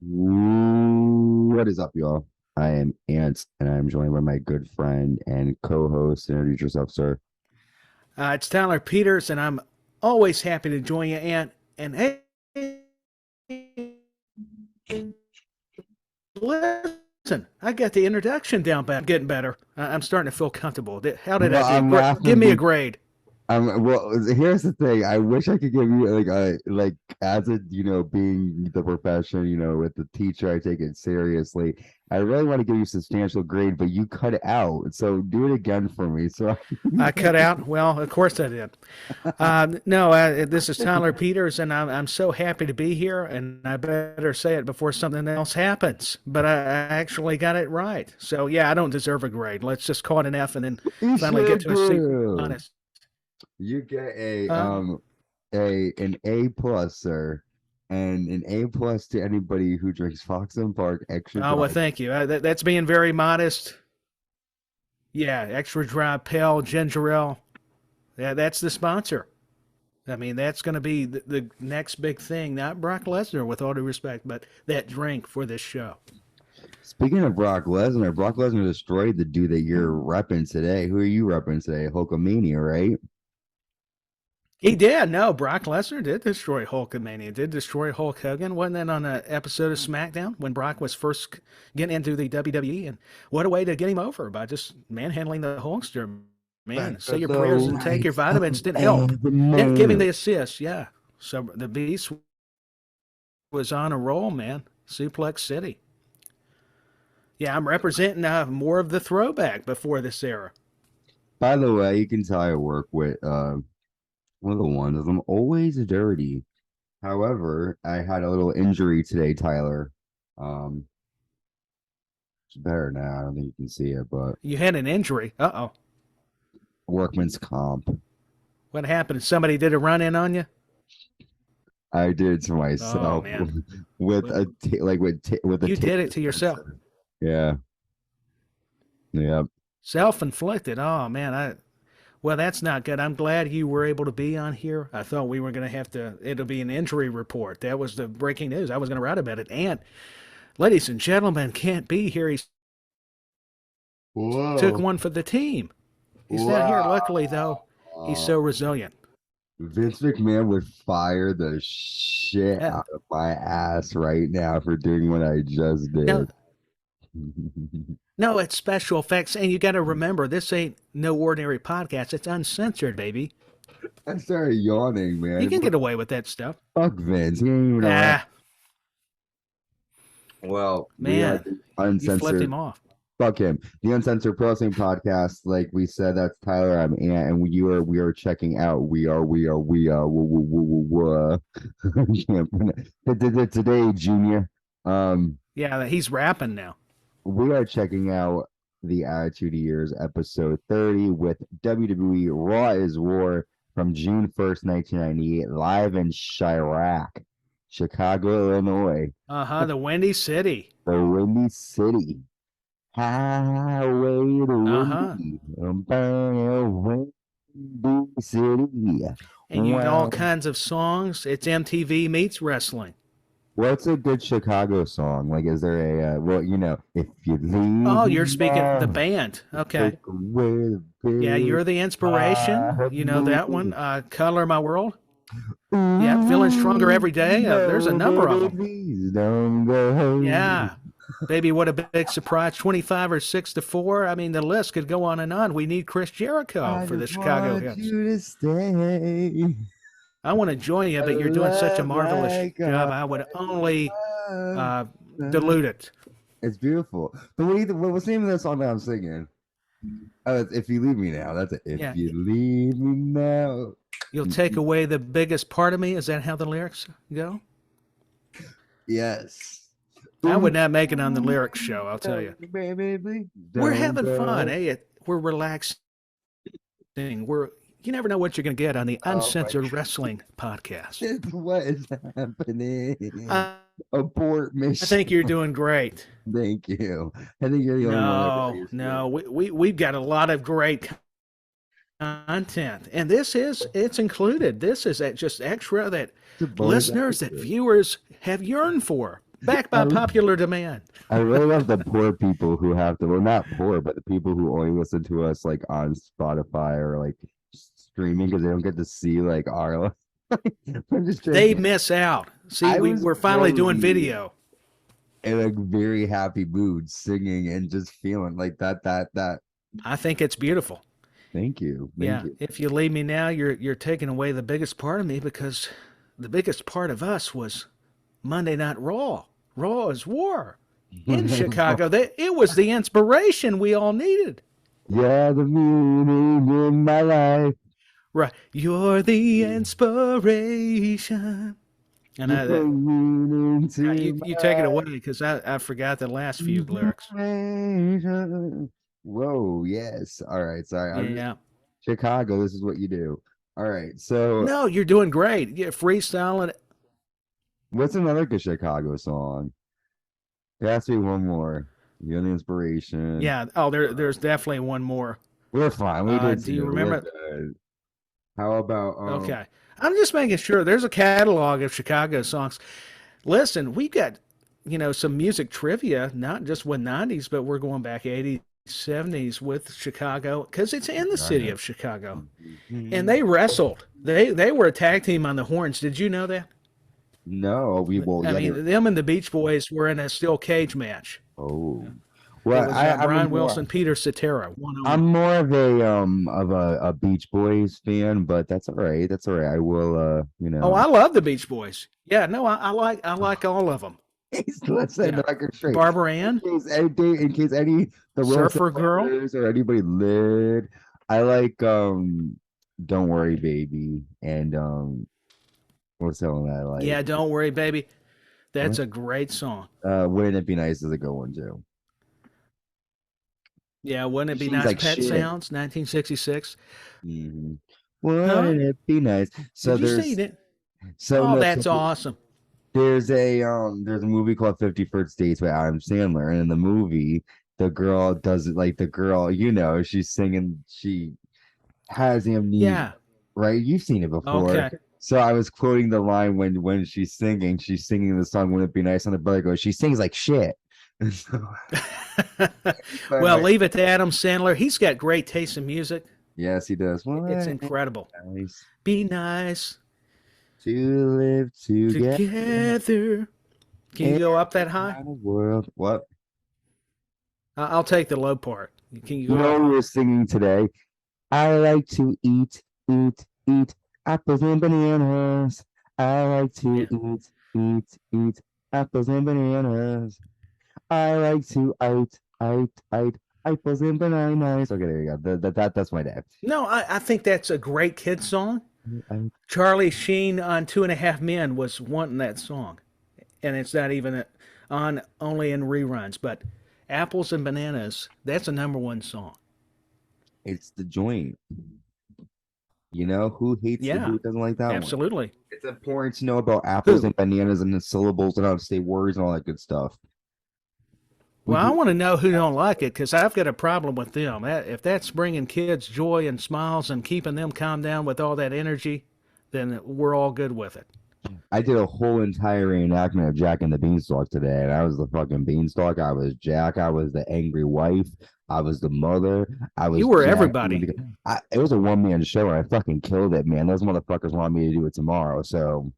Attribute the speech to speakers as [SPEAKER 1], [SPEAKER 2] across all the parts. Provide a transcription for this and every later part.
[SPEAKER 1] What is up, y'all? I am Ant, and I'm joined by my good friend and co-host. Introduce yourself, sir.
[SPEAKER 2] It's Tyler Peters, and I'm always happy to join you, Ant. And hey, listen, I got the introduction down pat. Getting better. I'm starting to feel comfortable. How did
[SPEAKER 1] Well,
[SPEAKER 2] I do?
[SPEAKER 1] I'm laughing.
[SPEAKER 2] Give me a grade.
[SPEAKER 1] Well, here's the thing. I wish I could give you like as a being the profession, with the teacher, I take it seriously. I really want to give you a substantial grade, but you cut it out. So do it again for me. So
[SPEAKER 2] I cut out. Well, of course I did. No, this is Tyler Peters, and I'm so happy to be here. And I better say it before something else happens. But I actually got it right. So yeah, I don't deserve a grade. Let's just call it an F, and then
[SPEAKER 1] you
[SPEAKER 2] finally
[SPEAKER 1] sure
[SPEAKER 2] get to a C.
[SPEAKER 1] do.
[SPEAKER 2] Honest.
[SPEAKER 1] You get
[SPEAKER 2] Uh,
[SPEAKER 1] an A plus, sir, and an A plus to anybody who drinks Fox and Park extra
[SPEAKER 2] oh well,
[SPEAKER 1] dry.
[SPEAKER 2] thank you. That's being very modest. Yeah, extra dry pale ginger ale. Yeah, that's the sponsor. I mean, that's going to be the next big thing. Not Brock Lesnar, with all due respect, but that drink for this show.
[SPEAKER 1] Speaking of Brock Lesnar destroyed the dude that you're repping today. Who are you repping today? Hulkamania, right?
[SPEAKER 2] He did. No, Brock Lesnar did destroy Hulkamania. Did destroy Hulk Hogan. Wasn't that on an episode of SmackDown when Brock was first getting into the WWE? And what a way to get him over by just manhandling the Hulkster. Man, say your prayers and take your vitamins. Didn't help. Didn't give him the assist. Yeah. So the Beast was on a roll, man. Suplex City. Yeah, I'm representing more of the throwback before this era.
[SPEAKER 1] By the way, you can tell I work with one of the ones. I'm always dirty. However, I had a little injury today, Tyler. Um, it's better now. I don't think you can see it, but
[SPEAKER 2] You had an injury. Uh-oh.
[SPEAKER 1] workman's comp.
[SPEAKER 2] What happened? Somebody did a run-in on you?
[SPEAKER 1] I did it to
[SPEAKER 2] Oh,
[SPEAKER 1] myself
[SPEAKER 2] man.
[SPEAKER 1] with
[SPEAKER 2] Well,
[SPEAKER 1] a with a
[SPEAKER 2] you did
[SPEAKER 1] tape
[SPEAKER 2] it to yourself.
[SPEAKER 1] dispenser. Yeah, yeah.
[SPEAKER 2] Self-inflicted. Oh, man. Well, that's not good. I'm glad you were able to be on here. I thought we were going to have to, it'll be an injury report. That was the breaking news. I was going to write about it. And, ladies and gentlemen, can't be here. He took
[SPEAKER 1] Whoa.
[SPEAKER 2] one for the team. He's not here.
[SPEAKER 1] Wow.
[SPEAKER 2] Luckily, though, he's so resilient.
[SPEAKER 1] Vince McMahon would fire the shit
[SPEAKER 2] Yeah.
[SPEAKER 1] out of my ass right now for doing what I just
[SPEAKER 2] No,
[SPEAKER 1] did.
[SPEAKER 2] no, it's special effects. And you got to remember, this ain't no ordinary podcast. It's uncensored, baby.
[SPEAKER 1] I started yawning,
[SPEAKER 2] You
[SPEAKER 1] man.
[SPEAKER 2] can get away with that stuff.
[SPEAKER 1] Fuck Vince. He ain't even around.
[SPEAKER 2] Ah,
[SPEAKER 1] Well, we are
[SPEAKER 2] man,
[SPEAKER 1] the
[SPEAKER 2] you flipped
[SPEAKER 1] uncensored.
[SPEAKER 2] him off.
[SPEAKER 1] Fuck him. The Uncensored Pro Wrestling Podcast. Like we said, that's Tyler. I'm Ant, and we are checking out. Today, Junior.
[SPEAKER 2] Yeah, he's rapping now.
[SPEAKER 1] We are checking out the Attitude Years episode 30 with WWE Raw Is War from June 1st, 1998, live in Chirac, Chicago, Illinois,
[SPEAKER 2] Uh-huh, the Windy City.
[SPEAKER 1] the Windy City. Highway to
[SPEAKER 2] Uh-huh.
[SPEAKER 1] Windy City.
[SPEAKER 2] And you got all
[SPEAKER 1] Wow.
[SPEAKER 2] kinds of songs. It's MTV meets wrestling.
[SPEAKER 1] What's a good Chicago song? Like, is there a, if you leave
[SPEAKER 2] Oh,
[SPEAKER 1] me
[SPEAKER 2] you're speaking the
[SPEAKER 1] now,
[SPEAKER 2] band. Okay.
[SPEAKER 1] take away the
[SPEAKER 2] Yeah, you're the inspiration. You know that one. Color My World. Yeah, feeling stronger every day. There's a number of them.
[SPEAKER 1] Please don't go.
[SPEAKER 2] Yeah. Baby, what a big surprise. 25 or 6-4. I mean, the list could go on and on. We need Chris Jericho
[SPEAKER 1] I
[SPEAKER 2] for the
[SPEAKER 1] just
[SPEAKER 2] Chicago
[SPEAKER 1] want
[SPEAKER 2] hits.
[SPEAKER 1] you to stay.
[SPEAKER 2] I want to join you, but you're doing such a marvelous job. I would only dilute it.
[SPEAKER 1] It's beautiful. But what's the name of that song that I'm singing? Oh, it's If You Leave Me Now. That's it. If
[SPEAKER 2] Yeah.
[SPEAKER 1] you leave me now.
[SPEAKER 2] You'll take away the biggest part of me. Is that how the lyrics go?
[SPEAKER 1] Yes.
[SPEAKER 2] I would not make it on the lyrics show, I'll tell you.
[SPEAKER 1] Baby, please
[SPEAKER 2] We're
[SPEAKER 1] don't
[SPEAKER 2] having
[SPEAKER 1] go.
[SPEAKER 2] fun, eh? We're relaxing. You never know what you're going to get on the
[SPEAKER 1] Oh, my
[SPEAKER 2] Uncensored Wrestling Podcast.
[SPEAKER 1] What is happening?
[SPEAKER 2] I
[SPEAKER 1] Abort mission.
[SPEAKER 2] think you're doing great.
[SPEAKER 1] Thank you. I think you're the only one that really
[SPEAKER 2] No, we've got a lot of great content, and it's included. This is just extra that
[SPEAKER 1] It's a bonus
[SPEAKER 2] listeners, that
[SPEAKER 1] episode.
[SPEAKER 2] viewers have yearned for. Backed
[SPEAKER 1] I,
[SPEAKER 2] by popular demand.
[SPEAKER 1] I really love the poor people who have to, well, not poor, but the people who only listen to us like on Spotify or like streaming because they don't get to see like our. I'm just
[SPEAKER 2] They
[SPEAKER 1] joking.
[SPEAKER 2] miss out. See,
[SPEAKER 1] I was
[SPEAKER 2] we're finally doing
[SPEAKER 1] really
[SPEAKER 2] video.
[SPEAKER 1] in a very happy mood, singing and just feeling like that.
[SPEAKER 2] I think it's beautiful.
[SPEAKER 1] Thank you, thank
[SPEAKER 2] Yeah,
[SPEAKER 1] you.
[SPEAKER 2] if you leave me now, you're taking away the biggest part of me because the biggest part of us was Monday Night Raw. Raw is War in Chicago. It was the inspiration we all needed.
[SPEAKER 1] Yeah, the meaning in my life.
[SPEAKER 2] Right, you're the inspiration. And
[SPEAKER 1] You bring meaning to
[SPEAKER 2] you take it
[SPEAKER 1] my
[SPEAKER 2] away because I forgot the last few lyrics.
[SPEAKER 1] life. Whoa, yes. All right, sorry. I'm just
[SPEAKER 2] Yeah.
[SPEAKER 1] Chicago. This is what you do. All right, so
[SPEAKER 2] No, you're doing great. Yeah, freestyling.
[SPEAKER 1] what's another good Chicago song? There has to be one more. You're the inspiration.
[SPEAKER 2] Yeah. Oh, there's definitely one more.
[SPEAKER 1] We're fine. We did
[SPEAKER 2] Do you
[SPEAKER 1] two. We're
[SPEAKER 2] remember?
[SPEAKER 1] good. How about
[SPEAKER 2] Okay. I'm just making sure there's a catalog of Chicago songs. Listen, we got, some music trivia, not just with 90s, but we're going back 80s, 70s with Chicago because it's in the city of Chicago. And they wrestled. They were a tag team on the horns. Did you know that?
[SPEAKER 1] No, we will.
[SPEAKER 2] I
[SPEAKER 1] Yeah.
[SPEAKER 2] mean, them and the Beach Boys were in a steel cage match.
[SPEAKER 1] Oh,
[SPEAKER 2] It
[SPEAKER 1] well,
[SPEAKER 2] was
[SPEAKER 1] I'm a
[SPEAKER 2] Brian
[SPEAKER 1] more.
[SPEAKER 2] Wilson, Peter Cetera, one on
[SPEAKER 1] I'm
[SPEAKER 2] one.
[SPEAKER 1] more of a Beach Boys fan, but that's all right. That's all right. I will
[SPEAKER 2] Oh, I love the Beach Boys. Yeah, no, I like all of them.
[SPEAKER 1] let's set
[SPEAKER 2] Yeah,
[SPEAKER 1] the record straight.
[SPEAKER 2] Barbara Ann,
[SPEAKER 1] In case any the Wilson
[SPEAKER 2] Surfer Girl.
[SPEAKER 1] brothers or anybody lived, I like Don't Worry Baby and what's that one I like?
[SPEAKER 2] Yeah, don't worry, baby. That's a great song.
[SPEAKER 1] Wouldn't It Be Nice is a good one too.
[SPEAKER 2] Yeah, wouldn't it be
[SPEAKER 1] She's
[SPEAKER 2] nice?
[SPEAKER 1] like
[SPEAKER 2] Pet
[SPEAKER 1] shit.
[SPEAKER 2] Sounds, 1966.
[SPEAKER 1] Hmm.
[SPEAKER 2] Huh?
[SPEAKER 1] Wouldn't it be nice? So
[SPEAKER 2] Did you say you
[SPEAKER 1] there's
[SPEAKER 2] didn't?
[SPEAKER 1] so
[SPEAKER 2] Oh,
[SPEAKER 1] no so
[SPEAKER 2] that's awesome.
[SPEAKER 1] there's a movie called 51st Dates with Adam Sandler, and in the movie, the girl does it like the girl, she's singing, she has amnesia,
[SPEAKER 2] Yeah.
[SPEAKER 1] right? You've seen it before.
[SPEAKER 2] Okay.
[SPEAKER 1] So I was quoting the line when she's singing the song "Wouldn't It Be Nice?" and the brother goes, "She sings like shit." So, but
[SPEAKER 2] Well, leave it to Adam Sandler. He's got great taste in music.
[SPEAKER 1] yes, he does.
[SPEAKER 2] It's
[SPEAKER 1] What
[SPEAKER 2] incredible.
[SPEAKER 1] nice
[SPEAKER 2] Be nice
[SPEAKER 1] to live together
[SPEAKER 2] together. Can you
[SPEAKER 1] in
[SPEAKER 2] go up that
[SPEAKER 1] a
[SPEAKER 2] high?
[SPEAKER 1] kind of world. What?
[SPEAKER 2] I'll take the low part. Can you
[SPEAKER 1] You
[SPEAKER 2] go
[SPEAKER 1] know,
[SPEAKER 2] up
[SPEAKER 1] we
[SPEAKER 2] high?
[SPEAKER 1] were singing today. I like to eat apples and bananas. I like to
[SPEAKER 2] Yeah.
[SPEAKER 1] eat apples and bananas. I like to eat apples and bananas. Okay, there you go. That's my day.
[SPEAKER 2] No, I think that's a great kid song.
[SPEAKER 1] I-
[SPEAKER 2] Charlie Sheen on Two and a Half Men was wanting that song, and it's not even on only in reruns. But Apples and Bananas, that's a number one song.
[SPEAKER 1] It's the joint.
[SPEAKER 2] Yeah,
[SPEAKER 1] Who doesn't like that one?
[SPEAKER 2] absolutely.
[SPEAKER 1] It's important to know about apples
[SPEAKER 2] Who?
[SPEAKER 1] and bananas and the syllables and how to say words and all that good stuff. We
[SPEAKER 2] Well, I
[SPEAKER 1] do.
[SPEAKER 2] want to know who don't like it because I've got a problem with them. If that's bringing kids joy and smiles and keeping them calmed down with all that energy, then we're all good with it.
[SPEAKER 1] I did a whole entire reenactment of Jack and the Beanstalk today, and I was the fucking Beanstalk. I was Jack. I was the angry wife. I was the mother. I
[SPEAKER 2] You
[SPEAKER 1] was
[SPEAKER 2] were
[SPEAKER 1] Jack.
[SPEAKER 2] everybody.
[SPEAKER 1] It was a one-man show, and I fucking killed it, man. Those motherfuckers want me to do it tomorrow, so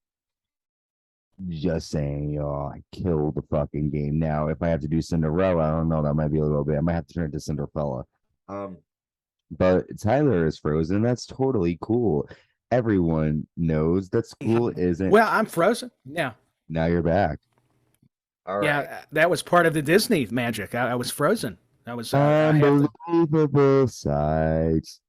[SPEAKER 1] just saying, I killed the fucking game. Now, if I have to do Cinderella, I don't know. That might be a little bit. I might have to turn it to Cinderella. Um, but Tyler is frozen. That's totally cool. Everyone knows that school isn't.
[SPEAKER 2] Well, I'm frozen. Yeah.
[SPEAKER 1] Now you're back. All right.
[SPEAKER 2] Yeah, that was part of the Disney magic. I was frozen. I have to.
[SPEAKER 1] Unbelievable sights.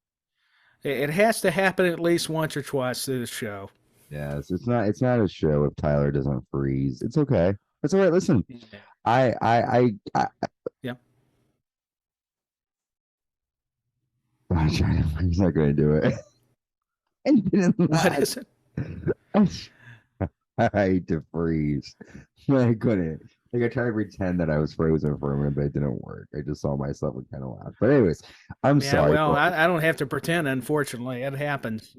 [SPEAKER 2] It has to happen at least once or twice through the show.
[SPEAKER 1] Yes, it's not a show if Tyler doesn't freeze. It's okay. It's all right. Listen,
[SPEAKER 2] Yeah.
[SPEAKER 1] I
[SPEAKER 2] Yeah.
[SPEAKER 1] I'm trying to, he's not gonna do it. And didn't
[SPEAKER 2] What
[SPEAKER 1] laugh.
[SPEAKER 2] is it?
[SPEAKER 1] I hate to freeze. I couldn't. Like I tried to pretend that I was frozen for a minute, but it didn't work. I just saw myself and kind of laughed. But anyways, I'm
[SPEAKER 2] Yeah,
[SPEAKER 1] sorry,
[SPEAKER 2] well,
[SPEAKER 1] boy.
[SPEAKER 2] I don't have to pretend. Unfortunately, it happens.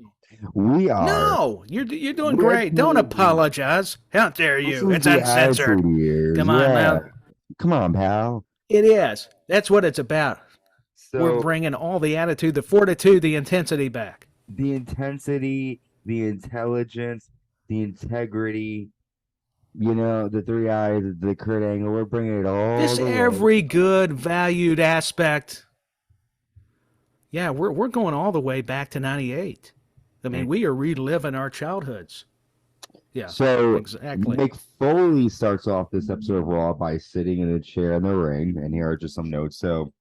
[SPEAKER 1] We are.
[SPEAKER 2] No, you're doing
[SPEAKER 1] We're
[SPEAKER 2] great. Don't
[SPEAKER 1] doing.
[SPEAKER 2] apologize. How dare
[SPEAKER 1] This
[SPEAKER 2] you?
[SPEAKER 1] is
[SPEAKER 2] It's
[SPEAKER 1] the
[SPEAKER 2] uncensored.
[SPEAKER 1] attitude years.
[SPEAKER 2] Come on
[SPEAKER 1] Yeah.
[SPEAKER 2] now.
[SPEAKER 1] Come on, pal.
[SPEAKER 2] It is. That's what it's about. We're
[SPEAKER 1] So
[SPEAKER 2] bringing all the attitude, the fortitude, the intensity back.
[SPEAKER 1] the intensity, the intelligence, the integrity, the three eyes, the Kurt Angle, we're bringing it all
[SPEAKER 2] This
[SPEAKER 1] the way.
[SPEAKER 2] every good valued aspect. Yeah, we're going all the way back to '98. I mean, we are reliving our childhoods. Yeah,
[SPEAKER 1] So
[SPEAKER 2] exactly.
[SPEAKER 1] Mick Foley starts off this episode of Raw by sitting in a chair in the ring, and here are just some notes. So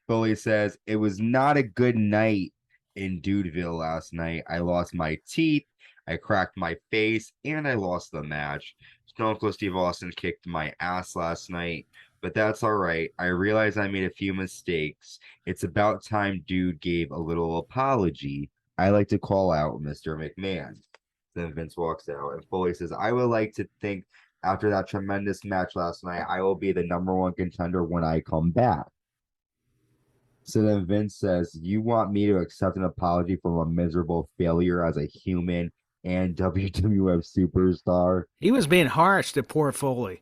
[SPEAKER 1] Foley says, "It was not a good night in Dudeville last night. I lost my teeth, I cracked my face, and I lost the match. Stone Cold Steve Austin kicked my ass last night, but that's all right. I realize I made a few mistakes. It's about time Dude gave a little apology. I like to call out Mr. McMahon." Then Vince walks out, and Foley says, "I would like to think after that tremendous match last night, I will be the number one contender when I come back." So then Vince says, "You want me to accept an apology from a miserable failure as a human and WWF superstar?"
[SPEAKER 2] He was being harsh to poor Foley.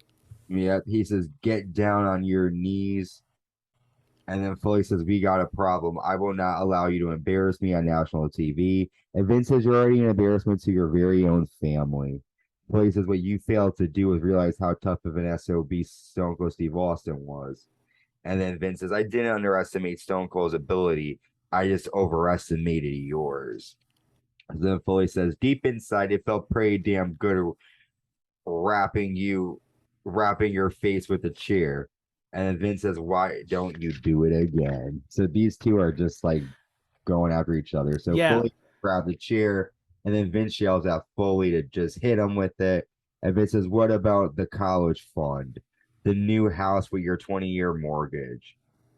[SPEAKER 1] Yeah, he says, "Get down on your knees." And then Foley says, "We got a problem. I will not allow you to embarrass me on national TV." And Vince says, "You're already an embarrassment to your very own family." Foley says, "What you failed to do is realize how tough of an SOB Stone Cold Steve Austin was." And then Vince says, "I didn't underestimate Stone Cold's ability. I just overestimated yours." And then Foley says, "Deep inside, it felt pretty damn good wrapping your face with a chair." And then Vince says, "Why don't you do it again?" So these two are just like going after each other. So
[SPEAKER 2] Yeah,
[SPEAKER 1] Foley grabs the chair, and then Vince yells at Foley to just hit him with it. And Vince says, "What about the college fund? The new house with your 20-year mortgage?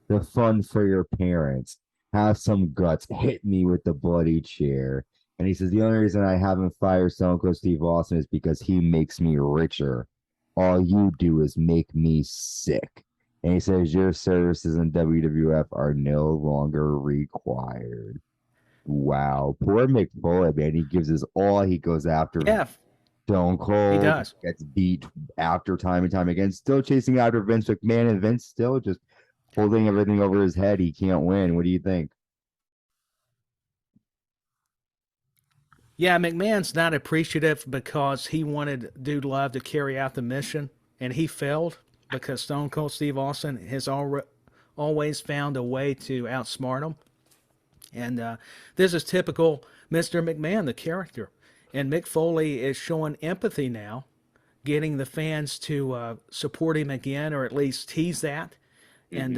[SPEAKER 1] The fund for your parents? Have some guts. Hit me with the bloody chair." And he says, "The only reason I haven't fired Stone Cold Steve Austin is because he makes me richer. All you do is make me sick." And he says, "Your services in WWF are no longer required." Wow. Poor Mick Foley, man. He gives his all. He goes after
[SPEAKER 2] yeah,
[SPEAKER 1] Stone
[SPEAKER 2] he
[SPEAKER 1] Cold,
[SPEAKER 2] does.
[SPEAKER 1] gets beat after time and time again, still chasing after Vince McMahon, and Vince still just holding everything over his head. He can't win. What do you think?
[SPEAKER 2] Yeah, McMahon's not appreciative because he wanted Dude Love to carry out the mission, and he failed because Stone Cold Steve Austin has always found a way to outsmart him. And this is typical Mr. McMahon, the character. And Mick Foley is showing empathy now, getting the fans to support him again, or at least tease that. And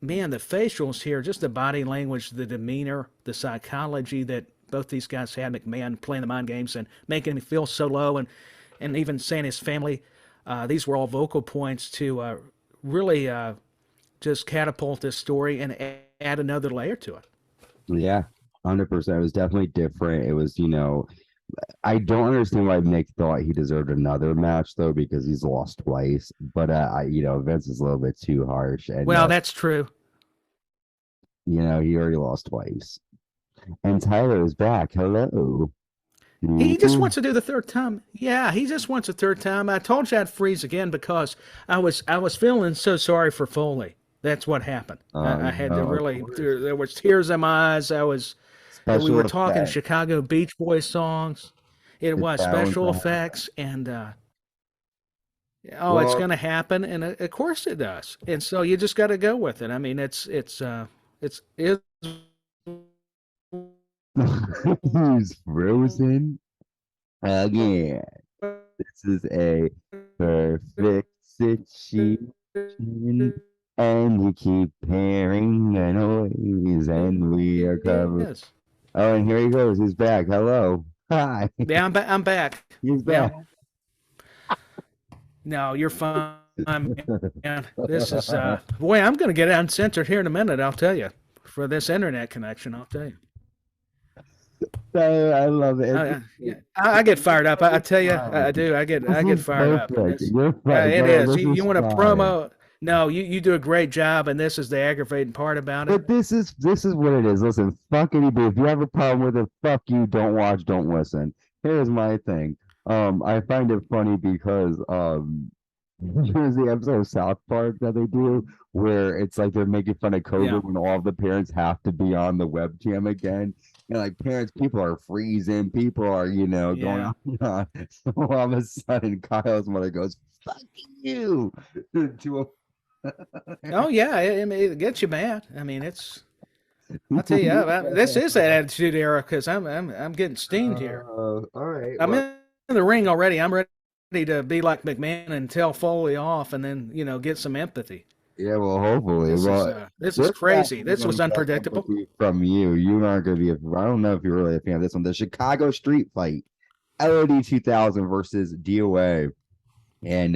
[SPEAKER 2] man, the facials here, just the body language, the demeanor, the psychology that both these guys had, McMahon playing the mind games and making him feel so low, and even saying his family, these were all vocal points to really just catapult this story and add another layer to it.
[SPEAKER 1] Yeah, 100%. It was definitely different. It was, I don't understand why Nick thought he deserved another match though, because he's lost twice. But Vince is a little bit too harsh, and
[SPEAKER 2] Well, that's true.
[SPEAKER 1] he already lost twice. And Tyler is back. Hello.
[SPEAKER 2] He just
[SPEAKER 1] Mhm.
[SPEAKER 2] wants to do the third time. Yeah, he just wants a third time. I told you I'd freeze again because I was feeling so sorry for Foley. That's what happened. I had to
[SPEAKER 1] No, of
[SPEAKER 2] really.
[SPEAKER 1] course.
[SPEAKER 2] There was tears in my eyes. We
[SPEAKER 1] Special
[SPEAKER 2] were talking
[SPEAKER 1] effect.
[SPEAKER 2] Chicago Beach Boys songs. It
[SPEAKER 1] It's
[SPEAKER 2] was
[SPEAKER 1] bound
[SPEAKER 2] special
[SPEAKER 1] to happen.
[SPEAKER 2] effects, and oh, it's
[SPEAKER 1] Well,
[SPEAKER 2] going to happen, and of course it does. And so you just got to go with it. I mean, it's is
[SPEAKER 1] he's frozen again. This is a perfect situation. And you keep hearing the noise, and we are covered.
[SPEAKER 2] is.
[SPEAKER 1] Oh, and here he goes. He's back. Hello. Hi.
[SPEAKER 2] Yeah, I'm back.
[SPEAKER 1] He's
[SPEAKER 2] Yeah,
[SPEAKER 1] back.
[SPEAKER 2] no, you're fine, man. This is boy, I'm gonna get uncensored here in a minute, I'll tell you. For this internet connection, I'll tell you.
[SPEAKER 1] I love it.
[SPEAKER 2] Yeah, I get fired up. I
[SPEAKER 1] It's
[SPEAKER 2] tell you, I
[SPEAKER 1] fine.
[SPEAKER 2] do.
[SPEAKER 1] This
[SPEAKER 2] I get
[SPEAKER 1] is
[SPEAKER 2] fired up, and
[SPEAKER 1] perfect.
[SPEAKER 2] this,
[SPEAKER 1] You're fine.
[SPEAKER 2] it
[SPEAKER 1] No,
[SPEAKER 2] is.
[SPEAKER 1] this
[SPEAKER 2] You
[SPEAKER 1] is
[SPEAKER 2] want to
[SPEAKER 1] fine.
[SPEAKER 2] promo? No, you do a great job, and this is the aggravating part about it.
[SPEAKER 1] But this is what it is. Listen, fuck anybody. If you have a problem with it, fuck you. Don't watch, don't listen. Here's my thing. I find it funny because there's the episode of South Park that they do where it's like they're making fun of
[SPEAKER 2] Yeah,
[SPEAKER 1] COVID when all the parents have to be on the webcam again. And like parents, people are freezing, people are, going
[SPEAKER 2] yeah.
[SPEAKER 1] on and on. So all of a sudden Kyle's mother goes, fuck you to
[SPEAKER 2] Oh yeah, it gets you mad. I mean, it's. I tell you, this
[SPEAKER 1] a
[SPEAKER 2] is that attitude era because I'm getting steamed here.
[SPEAKER 1] all right.
[SPEAKER 2] I'm
[SPEAKER 1] Well,
[SPEAKER 2] in the ring already. I'm ready to be like McMahon and tell Foley off, and then get some empathy.
[SPEAKER 1] yeah, well, hopefully. Well,
[SPEAKER 2] This is
[SPEAKER 1] this match
[SPEAKER 2] crazy.
[SPEAKER 1] is
[SPEAKER 2] This
[SPEAKER 1] going
[SPEAKER 2] was
[SPEAKER 1] to get
[SPEAKER 2] unpredictable.
[SPEAKER 1] empathy from you. You aren't going to be I don't know if you're really a fan of this one. The Chicago Street Fight, LOD 2000 versus DOA. And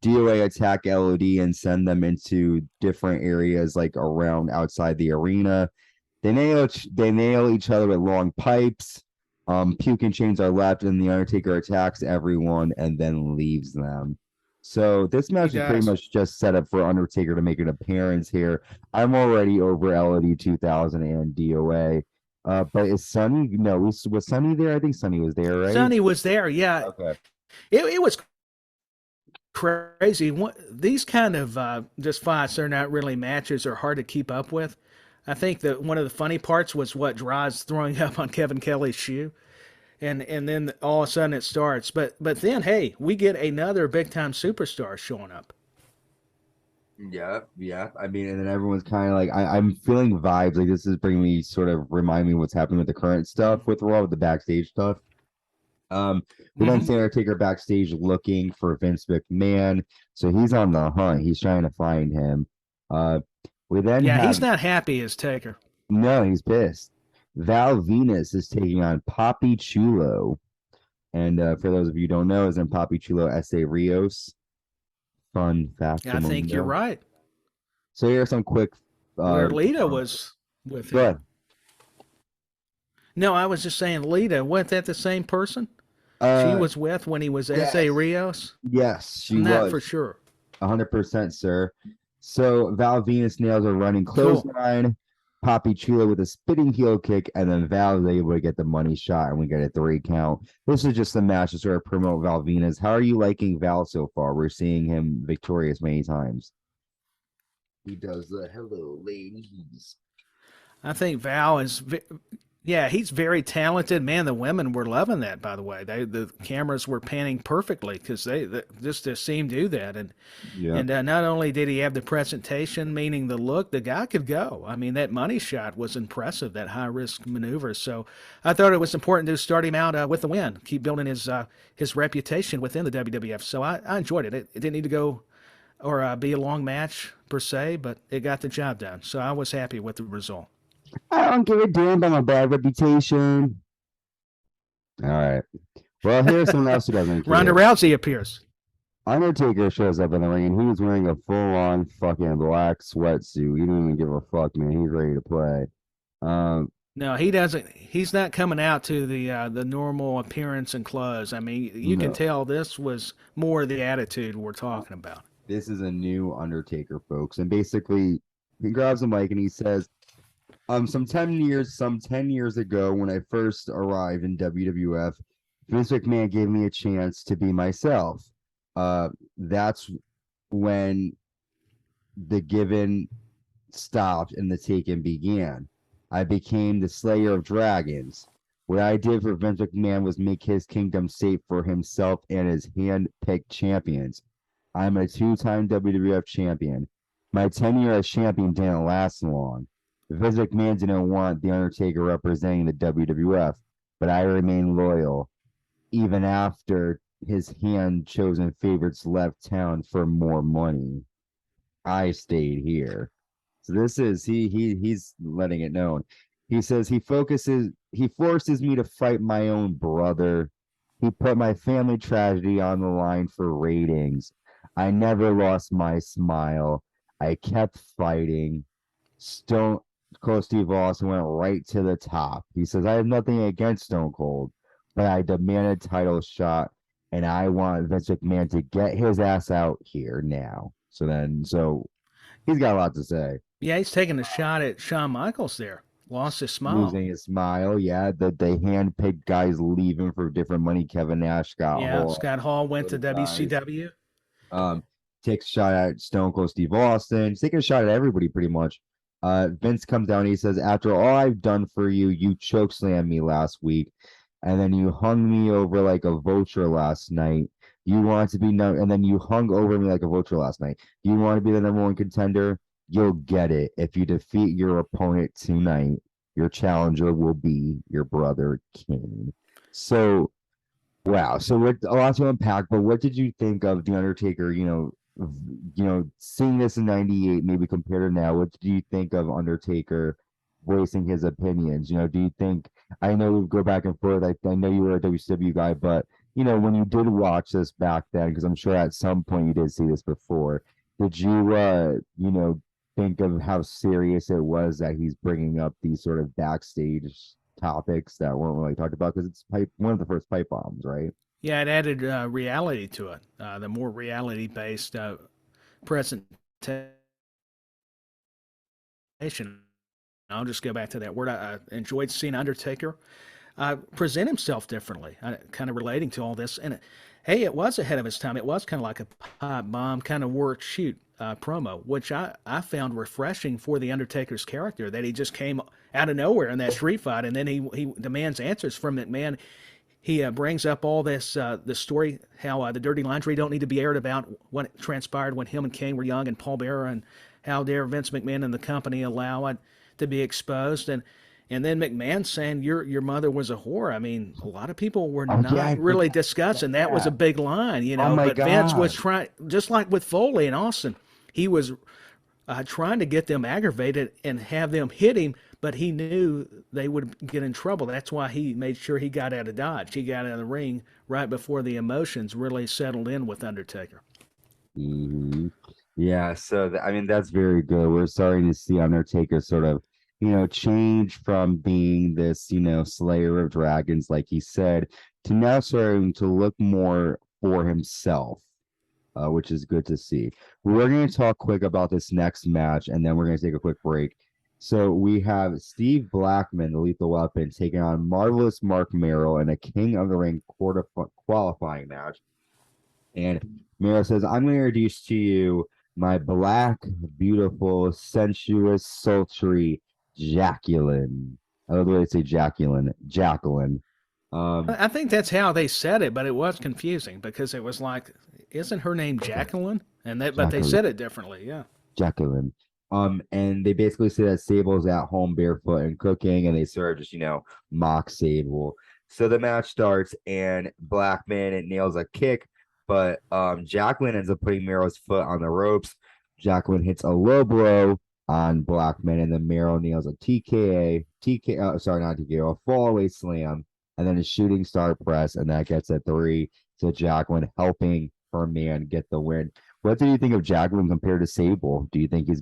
[SPEAKER 1] DOA attack LOD and send them into different areas like around outside the arena. They nail each other with long pipes. Puke and chains are left, and the Undertaker attacks everyone and then leaves them. So this
[SPEAKER 2] He
[SPEAKER 1] match is pretty
[SPEAKER 2] does.
[SPEAKER 1] much just set up for Undertaker to make an appearance here. I'm already over LOD 2000 and DOA. But is Sonny? No, was Sonny there? I think Sonny was there, right?
[SPEAKER 2] Sonny was there. Yeah,
[SPEAKER 1] Okay.
[SPEAKER 2] it was crazy. These kind of just fights are not really matches or hard to keep up with. I think that one of the funny parts was what Droz throwing up on Kevin Kelly's shoe, and then all of a sudden it starts. But then hey, we get another big time superstar showing up.
[SPEAKER 1] Yeah, yeah. I mean, and then everyone's kind of like, I'm feeling vibes. Like this is bringing me sort of remind me what's happening with the current stuff with Raw, with the backstage stuff. We then
[SPEAKER 2] Mm-hmm.
[SPEAKER 1] see Undertaker backstage looking for Vince McMahon. So he's on the hunt. He's trying to find him. We then
[SPEAKER 2] Yeah, he's
[SPEAKER 1] have
[SPEAKER 2] not happy as Taker.
[SPEAKER 1] no, he's pissed. Val Venis is taking on Poppy Chulo. And for those of you who don't know, is in Poppy Chulo S.A. Rios. Fun
[SPEAKER 2] I think you're
[SPEAKER 1] factamundo.
[SPEAKER 2] right.
[SPEAKER 1] So here's some quick
[SPEAKER 2] Where Lita was with
[SPEAKER 1] go
[SPEAKER 2] him.
[SPEAKER 1] ahead.
[SPEAKER 2] No, I was just saying Lita. Wasn't that the same person she
[SPEAKER 1] Uh
[SPEAKER 2] was with when he was S.A.
[SPEAKER 1] yes.
[SPEAKER 2] Rios?
[SPEAKER 1] Yes, she
[SPEAKER 2] I'm not for
[SPEAKER 1] was.
[SPEAKER 2] sure.
[SPEAKER 1] 100%, sir. So Val Venus nails a running
[SPEAKER 2] Cool.
[SPEAKER 1] clothesline, Poppy Chulo with a spinning heel kick, and then Val is able to get the money shot, and we get a 3 count. This is just a match to sort of promote Val Venus. How are you liking Val so far? We're seeing him victorious many times. He does the hello, ladies.
[SPEAKER 2] I think Val is, yeah, he's very talented. Man, the women were loving that. By the way, the cameras were panning perfectly because they just seemed to do that.
[SPEAKER 1] Yeah.
[SPEAKER 2] And not only did he have the presentation, meaning the look, the guy could go. I mean, that money shot was impressive. That high risk maneuver. So I thought it was important to start him out with the win, keep building his reputation within the WWF. So I enjoyed it. It didn't need to go or be a long match per se, but it got the job done. So I was happy with the result.
[SPEAKER 1] I don't give a damn about my bad reputation. All right. Well, here's someone else who doesn't
[SPEAKER 2] Ronda
[SPEAKER 1] care.
[SPEAKER 2] Rousey appears.
[SPEAKER 1] Undertaker shows up in the ring and he was wearing a full-on fucking black sweatsuit. He didn't even give a fuck, man. He's ready to play. Um,
[SPEAKER 2] No, he doesn't. He's not coming out to the normal appearance and clothes. I mean, you can
[SPEAKER 1] no,
[SPEAKER 2] tell this was more the attitude we're talking about.
[SPEAKER 1] this is a new Undertaker, folks. And basically, he grabs a mic and he says, some 10 years ago, when I first arrived in WWF, Vince McMahon gave me a chance to be myself. That's when the given stopped and the taken began. I became the Slayer of Dragons. What I did for Vince McMahon was make his kingdom safe for himself and his hand-picked champions. I'm a two-time WWF champion. My tenure as champion didn't last long. Vince McMahon didn't want The Undertaker representing the WWF, but I remained loyal, even after his hand-chosen favorites left town for more money. I stayed here. So this is he's letting it known. He says he forces me to fight my own brother. He put my family tragedy on the line for ratings. I never lost my smile. I kept fighting. Stone Cold Steve Austin went right to the top. He says, I have nothing against Stone Cold, but I demand a title shot, and I want Vince McMahon to get his ass out here now. So he's got a lot to say.
[SPEAKER 2] Yeah, he's taking a shot at Shawn Michaels there. Lost his smile.
[SPEAKER 1] Losing his smile, yeah. The hand-picked guys leaving for different money. Kevin Nash, Scott
[SPEAKER 2] Yeah,
[SPEAKER 1] Hall,
[SPEAKER 2] Scott Hall went to
[SPEAKER 1] those guys.
[SPEAKER 2] WCW.
[SPEAKER 1] Um, Takes a shot at Stone Cold Steve Austin. He's taking a shot at everybody pretty much. Vince comes down and he says, after all I've done for you, you chokeslammed me last week, and then you hung me over like a vulture last night. You want to be no, and then you hung over me like a vulture last night. You want to be the number one contender? You'll get it if you defeat your opponent tonight. Your challenger will be your brother Kane. So wow. So what a lot to unpack, but what did you think of The Undertaker, seeing this in 98, maybe compared to now, what do you think of Undertaker voicing his opinions? Do you think I know we go back and forth. I know you were a WCW guy, but when you did watch this back then, because I'm sure at some point you did see this before, did you think of how serious it was that he's bringing up these sort of backstage topics that weren't really talked about because it's one of the first pipe bombs, right?
[SPEAKER 2] Yeah, it added reality to it. The more reality-based presentation. I'll just go back to that word. I enjoyed seeing Undertaker present himself differently, kind of relating to all this. And hey, it was ahead of his time. It was kind of like a pipe bomb, kind of work shoot promo, which I found refreshing for the Undertaker's character, that he just came out of nowhere in that street fight, and then he demands answers from McMahon. He brings up all this the story, how the dirty laundry don't need to be aired about what transpired when him and Kane were young, and Paul Bearer, and how dare Vince McMahon and the company allow it to be exposed. And then McMahon saying your mother was a whore. I mean, a lot of people were
[SPEAKER 1] Oh yeah,
[SPEAKER 2] not
[SPEAKER 1] I
[SPEAKER 2] really
[SPEAKER 1] forgot
[SPEAKER 2] discussing that was a
[SPEAKER 1] that.
[SPEAKER 2] big line,
[SPEAKER 1] Oh my
[SPEAKER 2] But Vince was
[SPEAKER 1] God.
[SPEAKER 2] trying, just like with Foley and Austin, he was trying to get them aggravated and have them hit him, but he knew they would get in trouble. That's why he made sure he got out of Dodge. He got out of the ring right before the emotions really settled in with Undertaker.
[SPEAKER 1] hmm Yeah, so I mean that's very good. We're starting to see Undertaker sort of, change from being this, slayer of dragons, like he said, to now starting to look more for himself, which is good to see. We're going to talk quick about this next match, and then we're going to take a quick break. So we have Steve Blackman, the Lethal Weapon, taking on Marvelous Marc Mero in a King of the Ring quarter qualifying match. And Mero says, I'm going to introduce to you my black, beautiful, sensuous, sultry Jacqueline. I love the way they say Jacqueline. Jacqueline. Um,
[SPEAKER 2] I think that's how they said it, but it was confusing because it was like, isn't her name Jacqueline? But they
[SPEAKER 1] Jacqueline.
[SPEAKER 2] said it differently. Yeah.
[SPEAKER 1] Jacqueline. And they basically say that Sable's at home barefoot and cooking, and they sort of just, mock Sable. So the match starts, and Blackman it nails a kick, but Jacqueline ends up putting Mero's foot on the ropes. Jacqueline hits a low blow on Blackman, and then Mero nails a sorry, not TKO, a fallaway slam, and then a shooting star press, and that gets a 3. So Jacqueline helping her man get the win. What do you think of Jacqueline compared to Sable? Do you think he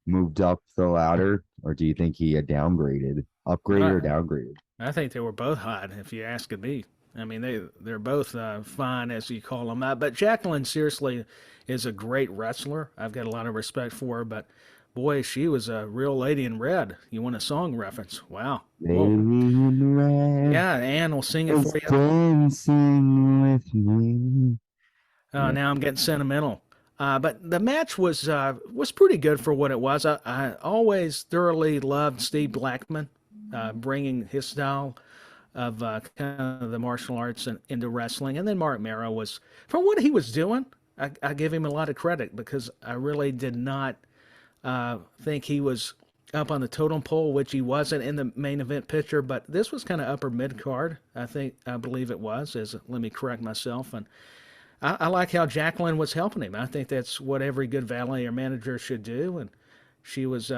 [SPEAKER 1] moved up the ladder, or do you think he upgraded
[SPEAKER 2] I,
[SPEAKER 1] or downgraded?
[SPEAKER 2] I think they were both hot, if you ask me. I mean, they're both fine, as you call them. But Jacqueline seriously is a great wrestler. I've got a lot of respect for her. But boy, she was a real lady in red. You want a song reference? Wow.
[SPEAKER 1] Lady
[SPEAKER 2] Whoa.
[SPEAKER 1] in red
[SPEAKER 2] Yeah, Ann will sing it
[SPEAKER 1] is
[SPEAKER 2] for you.
[SPEAKER 1] dancing with me. Yeah.
[SPEAKER 2] Now I'm getting sentimental. But the match was pretty good for what it was. I always thoroughly loved Steve Blackman, bringing his style of kind of the martial arts into wrestling. And then Marc Mero was, for what he was doing, I give him a lot of credit because I really did not think he was up on the totem pole, which he wasn't in the main event picture. But this was kind of upper mid card. I believe it was. Let me correct myself. And I like how Jacqueline was helping him. I think that's what every good valet or manager should do. And she was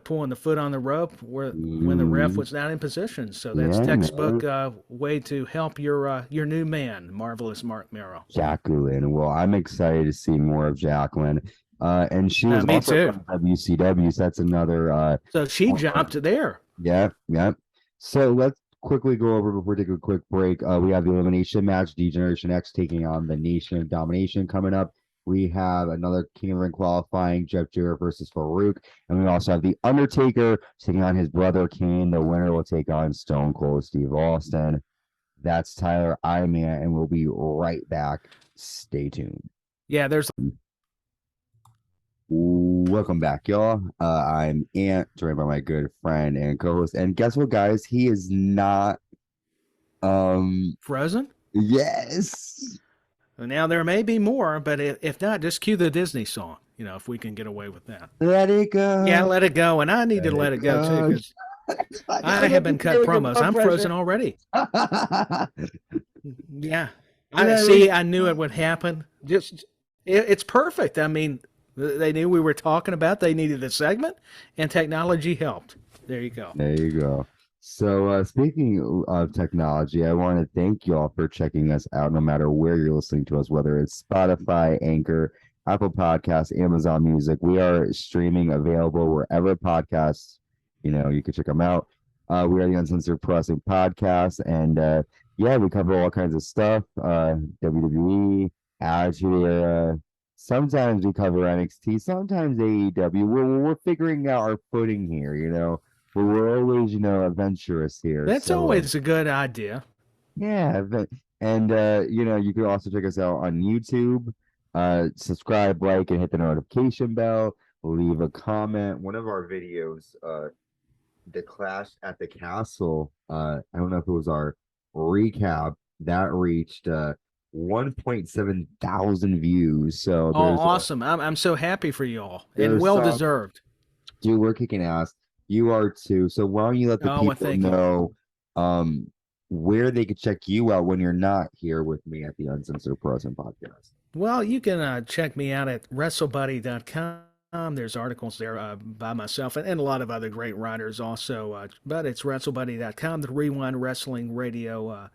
[SPEAKER 2] pulling the foot on the rope when the ref
[SPEAKER 1] Mhm.
[SPEAKER 2] was not in position. So that's
[SPEAKER 1] Yeah,
[SPEAKER 2] textbook
[SPEAKER 1] man.
[SPEAKER 2] way to help your new man, marvelous Marc Mero.
[SPEAKER 1] Jacqueline. Well, I'm excited to see more of Jacqueline. And she was
[SPEAKER 2] Me
[SPEAKER 1] also
[SPEAKER 2] too.
[SPEAKER 1] from WCW, so that's another
[SPEAKER 2] So she
[SPEAKER 1] former.
[SPEAKER 2] jumped there.
[SPEAKER 1] Yeah, yeah. So let's quickly go over before we take a quick break. We have the elimination match, D-Generation X taking on the Nation of Domination coming up. We have another King of the Ring qualifying, Jeff Jarrett versus Faarooq. And we also have the Undertaker taking on his brother Kane. The winner will take on Stone Cold Steve Austin. That's Tyler Iman, and we'll be right back. Stay tuned.
[SPEAKER 2] Yeah, there's
[SPEAKER 1] Welcome back, y'all. I'm Ant, joined by my good friend and co-host. And guess what, guys? He is not.
[SPEAKER 2] Frozen.
[SPEAKER 1] Yes.
[SPEAKER 2] Now there may be more, but if not, just cue the Disney song. If we can get away with that.
[SPEAKER 1] Let it go.
[SPEAKER 2] Yeah, let it go, and I need to let it go too because I have been cut promos. I'm frozen already. Yeah, I knew it would happen. It's perfect. I mean, they knew we were talking about. They needed a segment, and technology helped. There you go.
[SPEAKER 1] There you go. So speaking of technology, I want to thank y'all for checking us out no matter where you're listening to us, whether it's Spotify, Anchor, Apple Podcasts, Amazon Music. We are streaming available wherever podcasts, you can check them out. We are the Uncensored Pro Wrestling Podcast, and yeah, we cover all kinds of stuff. WWE, Attitude Era. Sometimes we cover NXT, sometimes AEW. We're figuring out our footing here, but we're always, adventurous here.
[SPEAKER 2] That's always a good idea.
[SPEAKER 1] Yeah, and you can also check us out on YouTube. Subscribe, like, and hit the notification bell. Leave a comment. One of our videos, the Clash at the Castle. I don't know if it was our recap that reached 1.7 thousand views. So
[SPEAKER 2] awesome! I'm so happy for you all, and well deserved.
[SPEAKER 1] Dude, we're kicking ass. You are too. So why don't you let the people know where they could check you out when you're not here with me at the Uncensored Pro Wrestling Podcast?
[SPEAKER 2] Well, you can check me out at WrestleBuddy.com. There's articles there by myself and a lot of other great writers also. But it's WrestleBuddy.com, the Rewind Wrestling Radio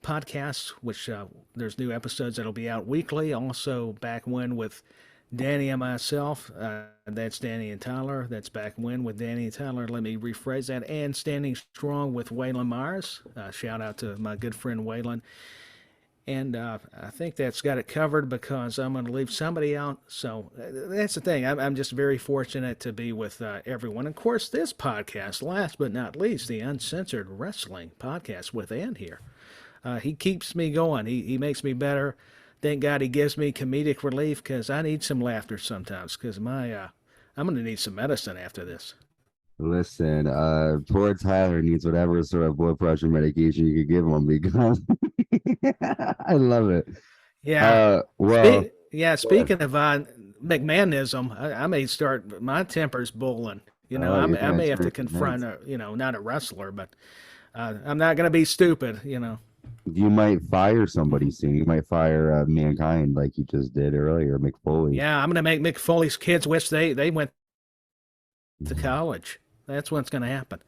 [SPEAKER 2] podcast, which there's new episodes that'll be out weekly. Also, Back When with Danny and myself. That's Danny and Tyler. That's Back When with Danny and Tyler. Let me rephrase that. And Standing Strong with Waylon Myers. Shout out to my good friend Waylon. And I think that's got it covered because I'm going to leave somebody out. So that's the thing. I'm just very fortunate to be with everyone. Of course, this podcast, last but not least, the Uncensored Wrestling Podcast with Ant here. He keeps me going. He makes me better. Thank God he gives me comedic relief because I need some laughter sometimes because I'm going to need some medicine after this.
[SPEAKER 1] Listen, poor Tyler needs whatever sort of blood pressure medication you could give him because I love it.
[SPEAKER 2] Yeah. Speaking of McMahonism, I may start, my temper's boiling. I may have to confront, not a wrestler, but I'm not going to be stupid,
[SPEAKER 1] You might fire somebody soon. You might fire Mankind like you just did earlier, Mick Foley.
[SPEAKER 2] Yeah, I'm going to make Mick Foley's kids wish they went to college. That's what's going to happen.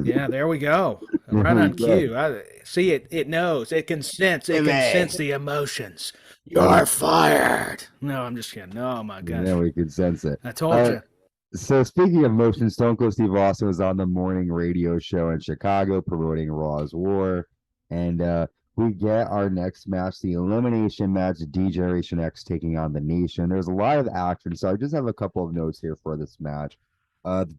[SPEAKER 2] Yeah, there we go. Right on cue. I see it. It knows. It can sense. It can sense the emotions. You're fired. No, I'm just kidding. Oh my gosh.
[SPEAKER 1] Yeah, we could sense it.
[SPEAKER 2] I told you.
[SPEAKER 1] So speaking of motion, Stone Cold Steve Austin was on the morning radio show in Chicago promoting Raw Is War. And we get our next match, the elimination match, D-Generation X taking on the Nation. There's a lot of action, so I just have a couple of notes here for this match.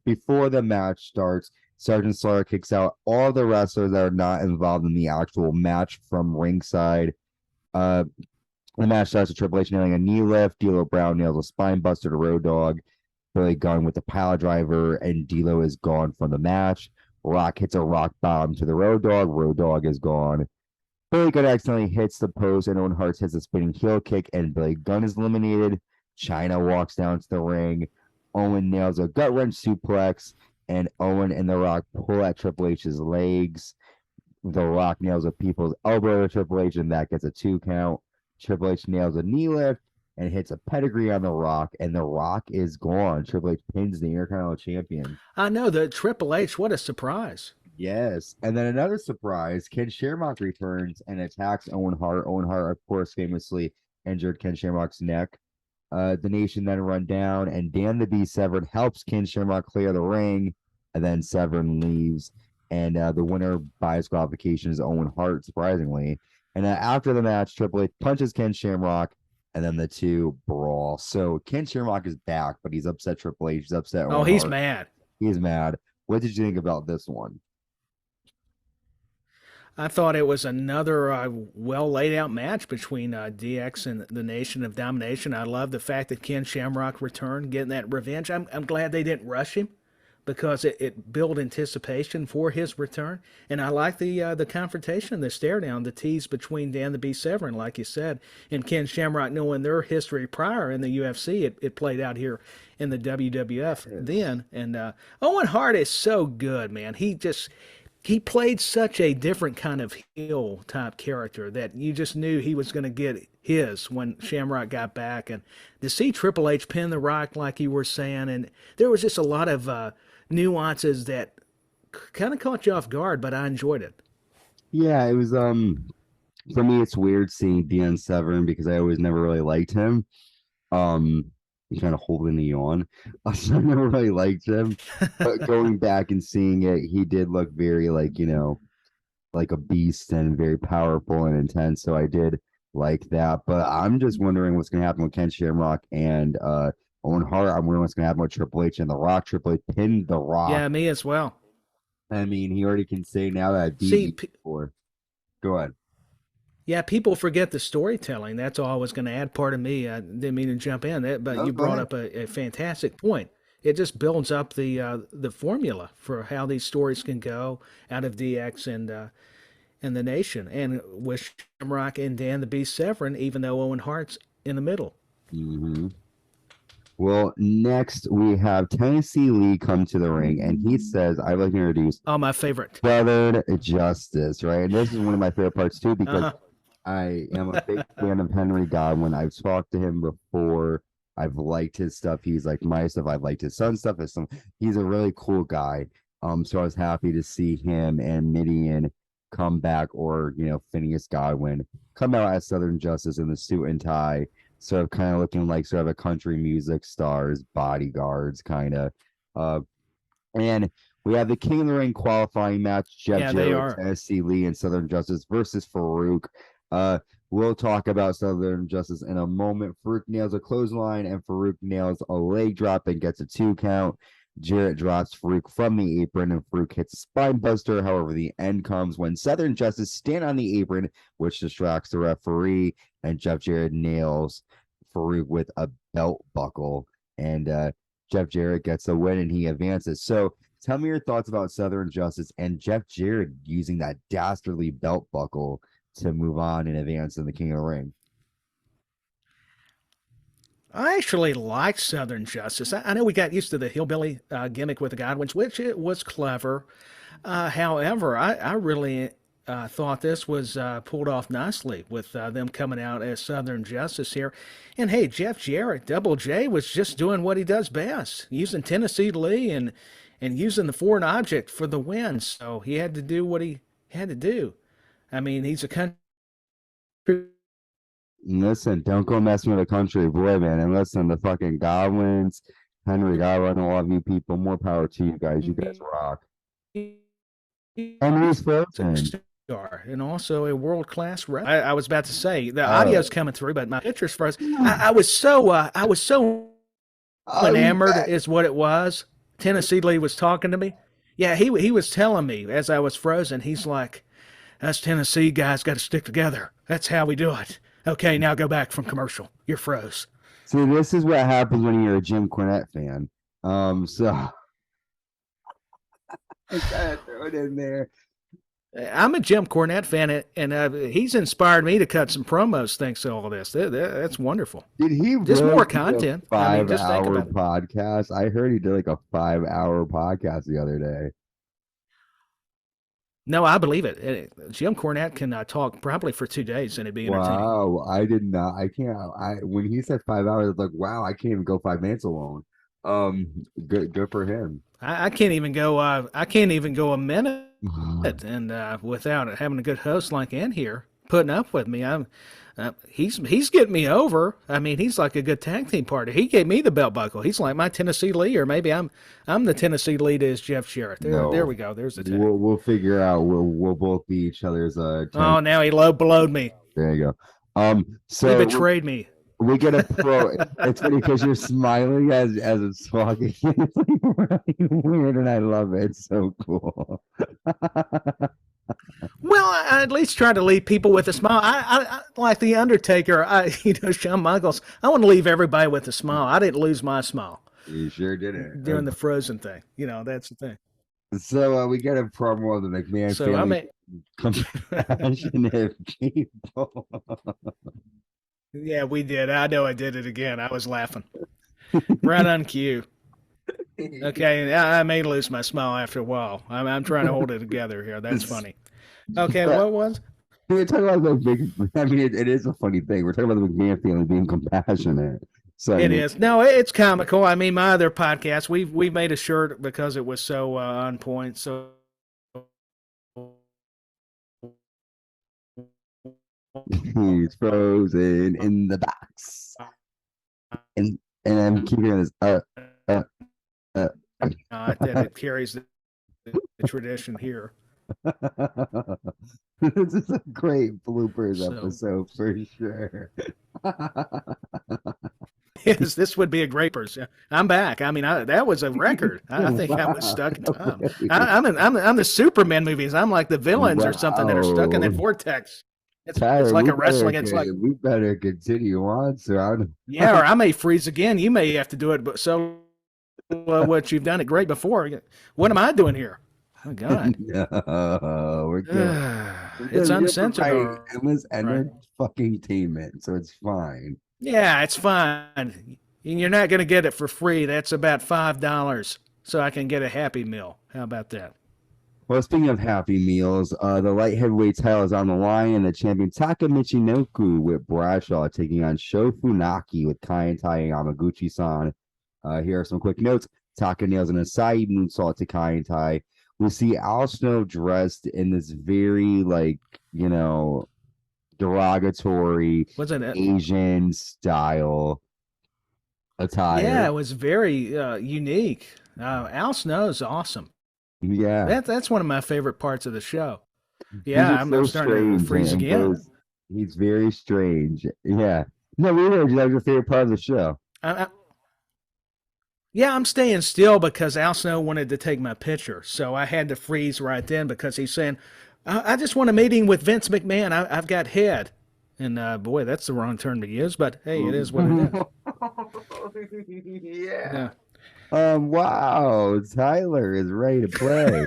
[SPEAKER 1] Before the match starts, Sergeant Slaughter kicks out all the wrestlers that are not involved in the actual match from ringside. The match starts with Triple H nailing a knee lift. D'Lo Brown nails a spine buster to Road Dogg. Billy Gunn with the pile driver, and D'Lo is gone from the match. Rock hits a rock bottom to the Road Dogg. Road Dogg is gone. Billy Gunn accidentally hits the post, and Owen Hart hits a spinning heel kick, and Billy Gunn is eliminated. Chyna walks down to the ring. Owen nails a gut wrench suplex, and Owen and The Rock pull at Triple H's legs. The Rock nails a people's elbow to Triple H, and that gets a 2 count. Triple H nails a knee lift and hits a pedigree on The Rock, and The Rock is gone. Triple H pins the Intercontinental Champion.
[SPEAKER 2] I know, the Triple H, what a surprise.
[SPEAKER 1] Yes, and then another surprise, Ken Shamrock returns and attacks Owen Hart. Owen Hart, of course, famously injured Ken Shamrock's neck. The Nation then run down, and Dan the Beast Severn helps Ken Shamrock clear the ring, and then Severn leaves, and the winner by disqualification is Owen Hart, surprisingly. And after the match, Triple H punches Ken Shamrock, and then the two brawl. So Ken Shamrock is back, but he's upset Triple H. He's upset
[SPEAKER 2] Oh,
[SPEAKER 1] Owen
[SPEAKER 2] he's
[SPEAKER 1] Hart.
[SPEAKER 2] mad.
[SPEAKER 1] He's mad. What did you think about this one?
[SPEAKER 2] I thought it was another well laid out match between DX and the Nation of Domination. I love the fact that Ken Shamrock returned, getting that revenge. I'm glad they didn't rush him because it built anticipation for his return. And I like the confrontation, the stare down, the tease between Dan the Beast Severn, like you said, and Ken Shamrock, knowing their history prior in the UFC. It played out here in the WWF then. And Owen Hart is so good, man. He played such a different kind of heel type character that you just knew he was going to get his when Shamrock got back. And to see Triple H pin the Rock, like you were saying, and there was just a lot of nuances that kind of caught you off guard, but I enjoyed it.
[SPEAKER 1] Yeah, it was for me it's weird seeing Dan Severn because I always never really liked him. He's kind of holding the yawn. So I never really liked him. But going back and seeing it, he did look very like a beast and very powerful and intense. So I did like that. But I'm just wondering what's gonna happen with Ken Shamrock and Owen Hart. I'm wondering what's gonna happen with Triple H and The Rock. Triple H pinned The Rock.
[SPEAKER 2] Yeah, me as well.
[SPEAKER 1] I mean, he already can say now that I beat you before. Go ahead.
[SPEAKER 2] Yeah, people forget the storytelling. That's all I was going to add. Part of me, I didn't mean to jump in there, but you brought up a fantastic point. It just builds up the formula for how these stories can go out of DX and the Nation, and with Shamrock and Dan the Beast Severn, even though Owen Hart's in the middle.
[SPEAKER 1] Mm-hmm. Well, next we have Tennessee Lee come to the ring, and he says, "I'd like to introduce
[SPEAKER 2] my favorite,
[SPEAKER 1] Southern Justice." Right, and this is one of my favorite parts too because I am a big fan of Henry Godwin. I've talked to him before. I've liked his stuff. He's like my stuff. I've liked his son's stuff. He's a really cool guy. So I was happy to see him and Midian come back, or Phineas Godwin come out as Southern Justice in the suit and tie, sort of kind of looking like sort of a country music stars, bodyguards kind of. And we have the King of the Ring qualifying match: Jeff Jarrett, Tennessee Lee, and Southern Justice versus Faarooq. We'll talk about Southern Justice in a moment. Faarooq nails a clothesline, and Faarooq nails a leg drop and gets a 2 count. Jarrett drops Faarooq from the apron, and Faarooq hits a spine buster. However, the end comes when Southern Justice stand on the apron, which distracts the referee, and Jeff Jarrett nails Faarooq with a belt buckle, and Jeff Jarrett gets a win, and he advances. So tell me your thoughts about Southern Justice and Jeff Jarrett using that dastardly belt buckle to move on and advance in the King of the Ring.
[SPEAKER 2] I actually like Southern Justice. I know we got used to the hillbilly gimmick with the Godwins, which it was clever. However, I really thought this was pulled off nicely with them coming out as Southern Justice here. And hey, Jeff Jarrett, Double J, was just doing what he does best, using Tennessee Lee and using the foreign object for the win. So he had to do what he had to do. I mean, he's a country.
[SPEAKER 1] Listen, don't go messing with a country boy, man. And listen, the fucking Godwins, Henry Godwin, all of you people, more power to you guys. You guys rock. Henry's frozen.
[SPEAKER 2] And also a world-class wrestler. I was about to say the audio's coming through, but my picture's frozen. I was so enamored is what it was. Tennessee Lee was talking to me. Yeah, he was telling me as I was frozen. He's like, "Us Tennessee guys got to stick together. That's how we do it." Okay, now go back from commercial. You're froze.
[SPEAKER 1] See, this is what happens when you're a Jim Cornette fan. So I gotta throw it in there.
[SPEAKER 2] I'm a Jim Cornette fan, and he's inspired me to cut some promos thanks to all this. That's wonderful.
[SPEAKER 1] Did he
[SPEAKER 2] just more content?
[SPEAKER 1] 5-hour podcast? I heard he did like a 5-hour podcast the other day.
[SPEAKER 2] No, I believe it. Jim Cornette can talk probably for 2 days and it'd be entertaining.
[SPEAKER 1] Wow, I did not. I can't. When he said 5 hours, I was like, wow, I can't even go 5 minutes alone. Good for him.
[SPEAKER 2] I can't even go. I can't even go a minute, and without having a good host like Ann here putting up with me. He's getting me over. I mean, he's like a good tag team partner. He gave me the belt buckle. He's like my Tennessee Lee, or maybe I'm the Tennessee Lee to his Jeff Jarrett. There we go. There's the tag.
[SPEAKER 1] We'll figure out. We'll both be each other's.
[SPEAKER 2] Oh, now he low blowed me.
[SPEAKER 1] There you go. So
[SPEAKER 2] he betrayed me.
[SPEAKER 1] We get a pro. It's funny because you're smiling as it's talking. It's like really weird, and I love it. It's so cool.
[SPEAKER 2] Well, I at least try to leave people with a smile. I like the Undertaker. Shawn Michaels. I want to leave everybody with a smile. I didn't lose my smile.
[SPEAKER 1] You sure didn't.
[SPEAKER 2] During the Frozen thing. That's the thing.
[SPEAKER 1] So we get a promo of the McMahon family. Compassionate people.
[SPEAKER 2] Yeah, we did. I know I did it again. I was laughing. Right on cue. Okay, I may lose my smile after a while. I'm trying to hold it together here. That's funny. Okay, what was?
[SPEAKER 1] We're talking about the big. I mean, it is a funny thing. We're talking about the McMahon family being compassionate. So
[SPEAKER 2] it is. No, it's comical. I mean, my other podcast, we made a shirt because it was so on point. So.
[SPEAKER 1] He's frozen in the box, and I'm keeping this.
[SPEAKER 2] That it carries the tradition here.
[SPEAKER 1] This is a great bloopers episode for sure.
[SPEAKER 2] Yes, this would be a great person. I'm back. I mean, that was a record. I think I was stuck in time. I'm the Superman movies. I'm like the villains or something that are stuck in that vortex. It's like a wrestling. It's like
[SPEAKER 1] we better continue on, so
[SPEAKER 2] yeah, or I may freeze again. You may have to do it, but so what you've done it great before. What am I doing here? Oh God!
[SPEAKER 1] No, we're good.
[SPEAKER 2] It's uncensored.
[SPEAKER 1] It was fucking-tainment, so it's fine.
[SPEAKER 2] Yeah, it's fine. You're not going to get it for free. That's about $5, so I can get a Happy Meal. How about that?
[SPEAKER 1] Well, speaking of Happy Meals, the light heavyweight title is on the line, and the champion Taka Michinoku with Bradshaw taking on Sho Funaki with Kane and Yamaguchi-san. Here are some quick notes. Taka nails an Asai moonsault to Kane. We see Al Snow dressed in this very, derogatory Asian style attire.
[SPEAKER 2] Yeah, it was very unique. Al Snow's awesome.
[SPEAKER 1] Yeah,
[SPEAKER 2] that's one of my favorite parts of the show. Yeah, I'm starting to freeze again.
[SPEAKER 1] He's very strange. Yeah, no, we heard that was your favorite part of the show.
[SPEAKER 2] Yeah, I'm staying still because Al Snow wanted to take my picture, so I had to freeze right then because he's saying, "I just want a meeting with Vince McMahon. I've got head." And boy, that's the wrong term to use, but hey, it is what it is.
[SPEAKER 1] Yeah. Wow, Tyler is ready to play.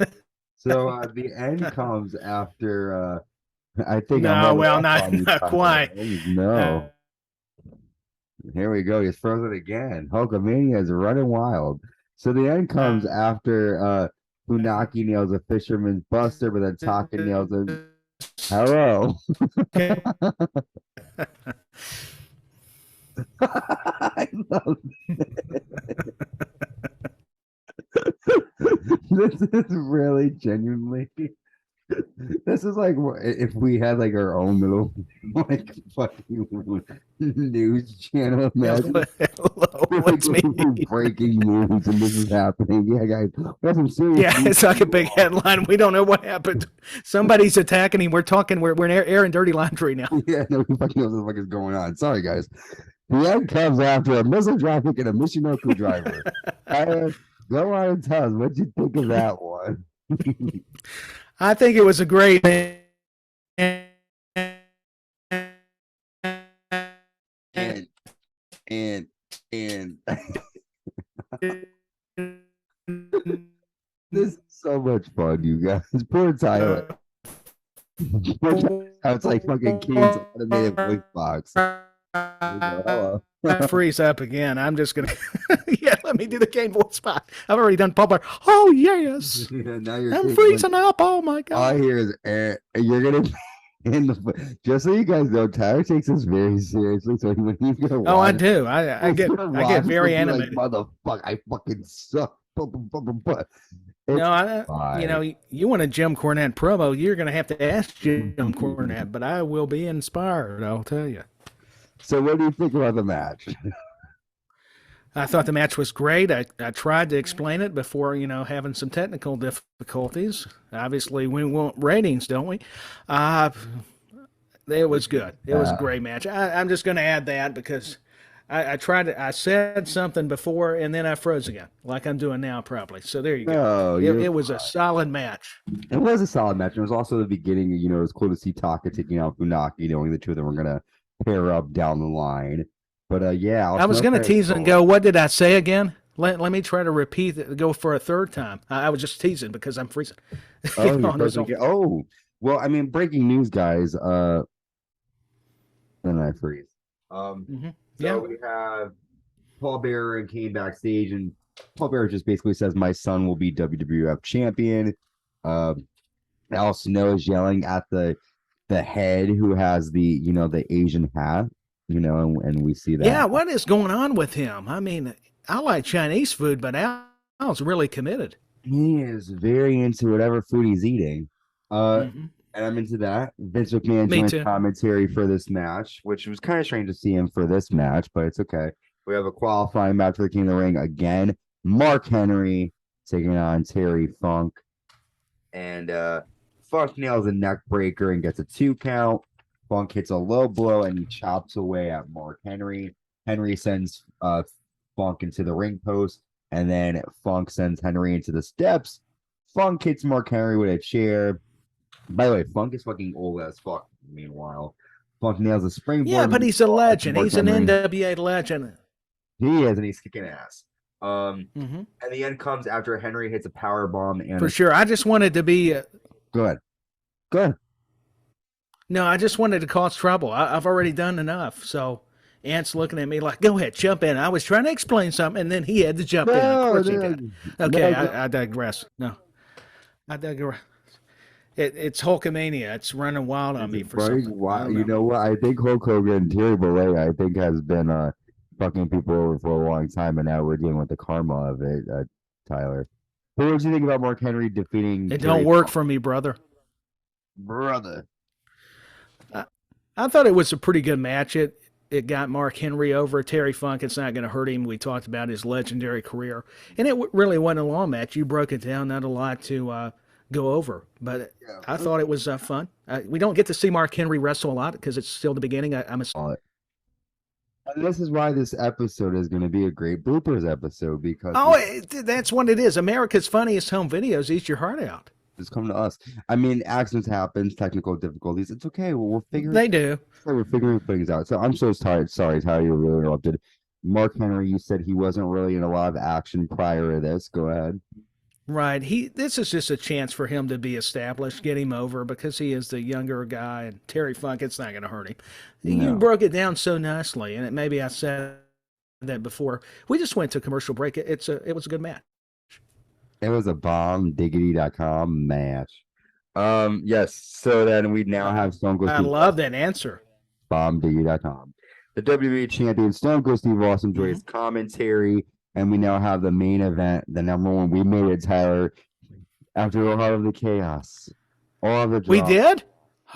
[SPEAKER 1] So the end comes after I think
[SPEAKER 2] not quite.
[SPEAKER 1] No. Here we go. He's frozen again. Hulkamania is running wild. So the end comes after Funaki nails a fisherman's buster, but then Taka nails a hello. I love it. This is really genuinely. This is like if we had our own little fucking news channel. Imagine
[SPEAKER 2] it's me.
[SPEAKER 1] Breaking news and this is happening. Yeah, guys, that's some serious.
[SPEAKER 2] Yeah, it's like a big headline. We don't know what happened. Somebody's attacking him. We're talking. We're airing dirty laundry now.
[SPEAKER 1] Yeah, nobody fucking knows what the fuck is going on. Sorry, guys. The end comes after a missile traffic and a Michinoku driver. Go on and tell us what you think of that one.
[SPEAKER 2] I think it was a great
[SPEAKER 1] and this is so much fun, you guys. Poor Tyler. It's like fucking Kane's automated voice box. Hello.
[SPEAKER 2] Freeze up again. I'm just gonna let me do the Kane voice spot. I've already done Poplar. Oh yes.
[SPEAKER 1] Yeah, now
[SPEAKER 2] I'm freezing up. Oh my god.
[SPEAKER 1] All I hear is you're gonna in the just so you guys know, Tyler takes this very seriously. So when he's gonna watch,
[SPEAKER 2] I do. I get very animated.
[SPEAKER 1] Like, motherfucker, I fucking suck.
[SPEAKER 2] No,
[SPEAKER 1] It's fine.
[SPEAKER 2] you want a Jim Cornette promo, you're going to have to ask Jim Cornette, but I will be inspired, I'll tell you.
[SPEAKER 1] So, what do you think about the match?
[SPEAKER 2] I thought the match was great. I tried to explain it before, having some technical difficulties. Obviously, we want ratings, don't we? Uh, it was good. It was a
[SPEAKER 1] Uh,
[SPEAKER 2] great match. I'm just going to add that because I said something before and then I froze again, like I'm doing now, probably. So there you go.
[SPEAKER 1] no,
[SPEAKER 2] It,
[SPEAKER 1] you're
[SPEAKER 2] it was a
[SPEAKER 1] fine.
[SPEAKER 2] solid match.
[SPEAKER 1] It was a solid match. It was also the beginning. It was cool to see Taka taking out Funaki, knowing the two of them were gonna pair up down the line. But yeah, I'll
[SPEAKER 2] I was
[SPEAKER 1] smoke
[SPEAKER 2] going to
[SPEAKER 1] that
[SPEAKER 2] tease and
[SPEAKER 1] goal.
[SPEAKER 2] go, what did I say again? Let me try to repeat it, go for a third time. I was just teasing because I'm freezing.
[SPEAKER 1] Oh, you're
[SPEAKER 2] There's
[SPEAKER 1] frozen again. Oh, well, I mean, breaking news, guys. Then I freeze. Um,
[SPEAKER 2] Yeah.
[SPEAKER 1] so we have Paul Bearer and Kane backstage, and Paul Bearer just basically says, "My son will be WWF champion." Uh, Al Snow is yelling at the head who has the Asian hat, and we see that.
[SPEAKER 2] Yeah, what is going on with him? I mean, I like Chinese food, but Al's really committed.
[SPEAKER 1] He is very into whatever food he's eating. Uh,
[SPEAKER 2] Hmm.
[SPEAKER 1] and I'm into that. Vince McMahon
[SPEAKER 2] Me
[SPEAKER 1] joins
[SPEAKER 2] too.
[SPEAKER 1] commentary for this match, which was kind of strange to see him for this match, but it's okay. We have a qualifying match for the King of the Ring again. Mark Henry taking on Terry Funk. And Funk nails a neck breaker and gets a 2 count. Funk hits a low blow and he chops away at Mark Henry. Henry sends Funk into the ring post, and then Funk sends Henry into the steps. Funk hits Mark Henry with a chair. By the way, Funk is fucking old as fuck. Meanwhile, Funk nails a
[SPEAKER 2] Yeah,
[SPEAKER 1] springboard
[SPEAKER 2] but he's a
[SPEAKER 1] moonsault to
[SPEAKER 2] legend.
[SPEAKER 1] Mark
[SPEAKER 2] He's an
[SPEAKER 1] Henry.
[SPEAKER 2] NWA legend.
[SPEAKER 1] He is, and he's kicking ass.
[SPEAKER 2] Hmm.
[SPEAKER 1] And the end comes after Henry hits a power bomb and
[SPEAKER 2] For sure. I just wanted to be.
[SPEAKER 1] good, good.
[SPEAKER 2] No, I just wanted to cause trouble. I've already done enough. So Ant's looking at me like, go ahead, jump in. I was trying to explain something, and then he had to jump in. Of
[SPEAKER 1] No,
[SPEAKER 2] course he
[SPEAKER 1] no,
[SPEAKER 2] did.
[SPEAKER 1] no,
[SPEAKER 2] Okay,
[SPEAKER 1] no.
[SPEAKER 2] I digress. No, I digress. It's Hulkamania. It's running wild on
[SPEAKER 1] Is
[SPEAKER 2] me
[SPEAKER 1] it
[SPEAKER 2] for
[SPEAKER 1] funny?
[SPEAKER 2] something. I
[SPEAKER 1] Why?
[SPEAKER 2] don't
[SPEAKER 1] You
[SPEAKER 2] know.
[SPEAKER 1] know what? I think Hulk Hogan and Terry Bollea, I think, has been fucking people over for a long time, and now we're dealing with the karma of it. Tyler, what did you think about Mark Henry defeating
[SPEAKER 2] It don't
[SPEAKER 1] Terry
[SPEAKER 2] work
[SPEAKER 1] Funk?
[SPEAKER 2] for me, brother.
[SPEAKER 1] Brother,
[SPEAKER 2] I, I thought it was a pretty good match. It got Mark Henry over. Terry Funk, it's not going to hurt him. We talked about his legendary career. And it really wasn't a long match. You broke it down, not a lot to go over. But
[SPEAKER 1] yeah,
[SPEAKER 2] I thought it was fun. We don't get to see Mark Henry wrestle a lot because it's still the beginning. I'm a.
[SPEAKER 1] all it. And this is why this episode is going to be a great bloopers episode because
[SPEAKER 2] Oh,
[SPEAKER 1] we
[SPEAKER 2] that's what it is. America's Funniest Home Videos. Eat your heart out.
[SPEAKER 1] just come to us. I mean, accidents happen, technical difficulties. It's okay. We're figuring
[SPEAKER 2] They do.
[SPEAKER 1] we're figuring things out. So I'm so tired. Sorry, Tyler, you really interrupted. Mark Henry, you said he wasn't really in a lot of action prior to this. Go ahead.
[SPEAKER 2] Right. This is just a chance for him to be established, get him over because he is the younger guy and Terry Funk, it's not gonna hurt him. You
[SPEAKER 1] No,
[SPEAKER 2] broke it down so nicely, and maybe I said that before. We just went to commercial break. It was a good match.
[SPEAKER 1] it was a bombdiggity.com match. Yes. So then we now have Stone Cold
[SPEAKER 2] I
[SPEAKER 1] Steve
[SPEAKER 2] love
[SPEAKER 1] Austin,
[SPEAKER 2] that answer.
[SPEAKER 1] bombdiggity.com. The WWE champion Stone Cold Steve Austin
[SPEAKER 2] Hmm.
[SPEAKER 1] joins commentary, and we now have the main event, the number one. We made it, Tyler. After all of the chaos, all of the
[SPEAKER 2] We
[SPEAKER 1] drama,
[SPEAKER 2] did?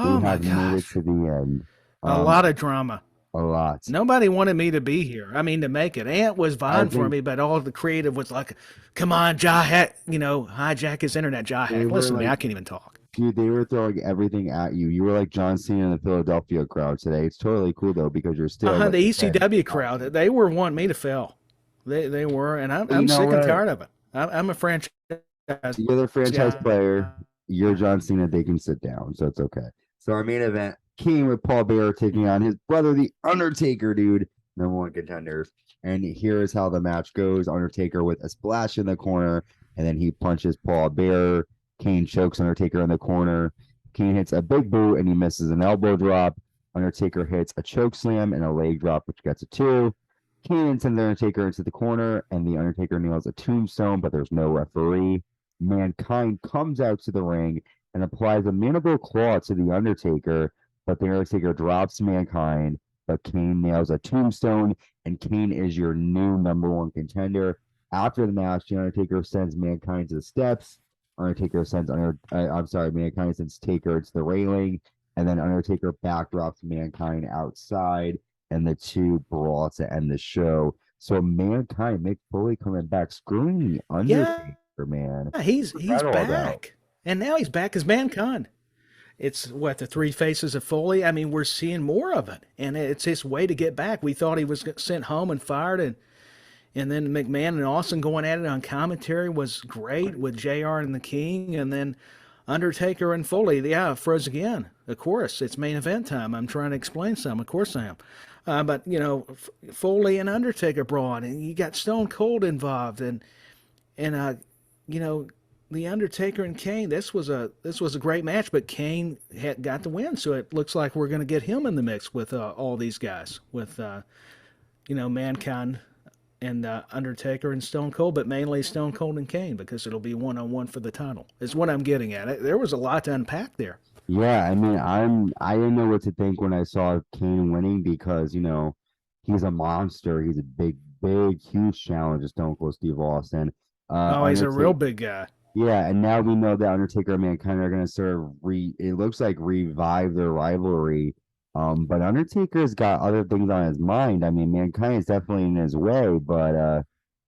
[SPEAKER 1] we
[SPEAKER 2] Oh my
[SPEAKER 1] have made it
[SPEAKER 2] gosh.
[SPEAKER 1] to the end.
[SPEAKER 2] A
[SPEAKER 1] Um,
[SPEAKER 2] lot of drama.
[SPEAKER 1] a lot.
[SPEAKER 2] Nobody wanted me to be here. I mean, to make it. Ant was
[SPEAKER 1] I
[SPEAKER 2] vying for
[SPEAKER 1] think
[SPEAKER 2] me, but all the creative was like, come on, Jahack, hijack his internet,
[SPEAKER 1] they
[SPEAKER 2] Jahack.
[SPEAKER 1] were
[SPEAKER 2] Listen to me,
[SPEAKER 1] like,
[SPEAKER 2] I can't even talk.
[SPEAKER 1] dude, they were throwing everything at you. You were like John Cena in the Philadelphia crowd today. It's totally cool though because you're still
[SPEAKER 2] The
[SPEAKER 1] like a fan.
[SPEAKER 2] ECW crowd, they were wanting me to fail. They were, and I'm,
[SPEAKER 1] But you
[SPEAKER 2] I'm
[SPEAKER 1] know
[SPEAKER 2] sick and
[SPEAKER 1] what?
[SPEAKER 2] tired of it. I'm a franchise
[SPEAKER 1] You're the franchise
[SPEAKER 2] guy.
[SPEAKER 1] player. You're John Cena. They can sit down, so it's okay. So our main event, King with Paul Bearer taking on his brother, the Undertaker, dude, number one contenders. And here is how the match goes: Undertaker with a splash in the corner, and then he punches Paul Bearer. Kane chokes Undertaker in the corner. Kane hits a big boot and he misses an elbow drop. Undertaker hits a choke slam and a leg drop, which gets a 2. Kane sends the Undertaker into the corner, and the Undertaker nails a tombstone, but there's no referee. Mankind comes out to the ring and applies a mandible claw to the Undertaker, but the Undertaker drops Mankind, but Kane nails a tombstone, and Kane is your new number one contender. After the match, the Undertaker sends Mankind to the steps, Undertaker sends I'm sorry, Mankind sends Taker to the railing, and then Undertaker backdrops Mankind outside, and the two brawl to end the show. So Mankind, Mick Foley coming back, screwing the
[SPEAKER 2] Yeah,
[SPEAKER 1] Undertaker, man.
[SPEAKER 2] he's
[SPEAKER 1] Forgot all about.
[SPEAKER 2] back, and now he's back as Mankind. It's what the three faces of Foley. I mean, we're seeing more of it, and it's his way to get back. We thought he was sent home and fired, and then McMahon and Austin going at it on commentary was great with JR and the King, and then Undertaker and Foley. Yeah, froze again. Of course, it's main event time. I'm trying to explain some. Of course I am. But you know, Foley and Undertaker brought, and you got Stone Cold involved, and you know, the Undertaker and Kane. This was a great match, but Kane had got the win, so it looks like we're going to get him in the mix with all these guys, with Mankind and Undertaker and Stone Cold, but mainly Stone Cold and Kane because it'll be 1-on-1 for the title. Is what I'm getting at. There was a lot to unpack there.
[SPEAKER 1] Yeah, I mean, I didn't know what to think when I saw Kane winning because, he's a monster. He's a big, big, huge challenge to Stone Cold Steve Austin.
[SPEAKER 2] Oh, he's a
[SPEAKER 1] Undertaker,
[SPEAKER 2] real big guy.
[SPEAKER 1] yeah, and now we know that Undertaker and Mankind are gonna sort of it looks like revive their rivalry. But Undertaker's got other things on his mind. I mean, Mankind is definitely in his way, but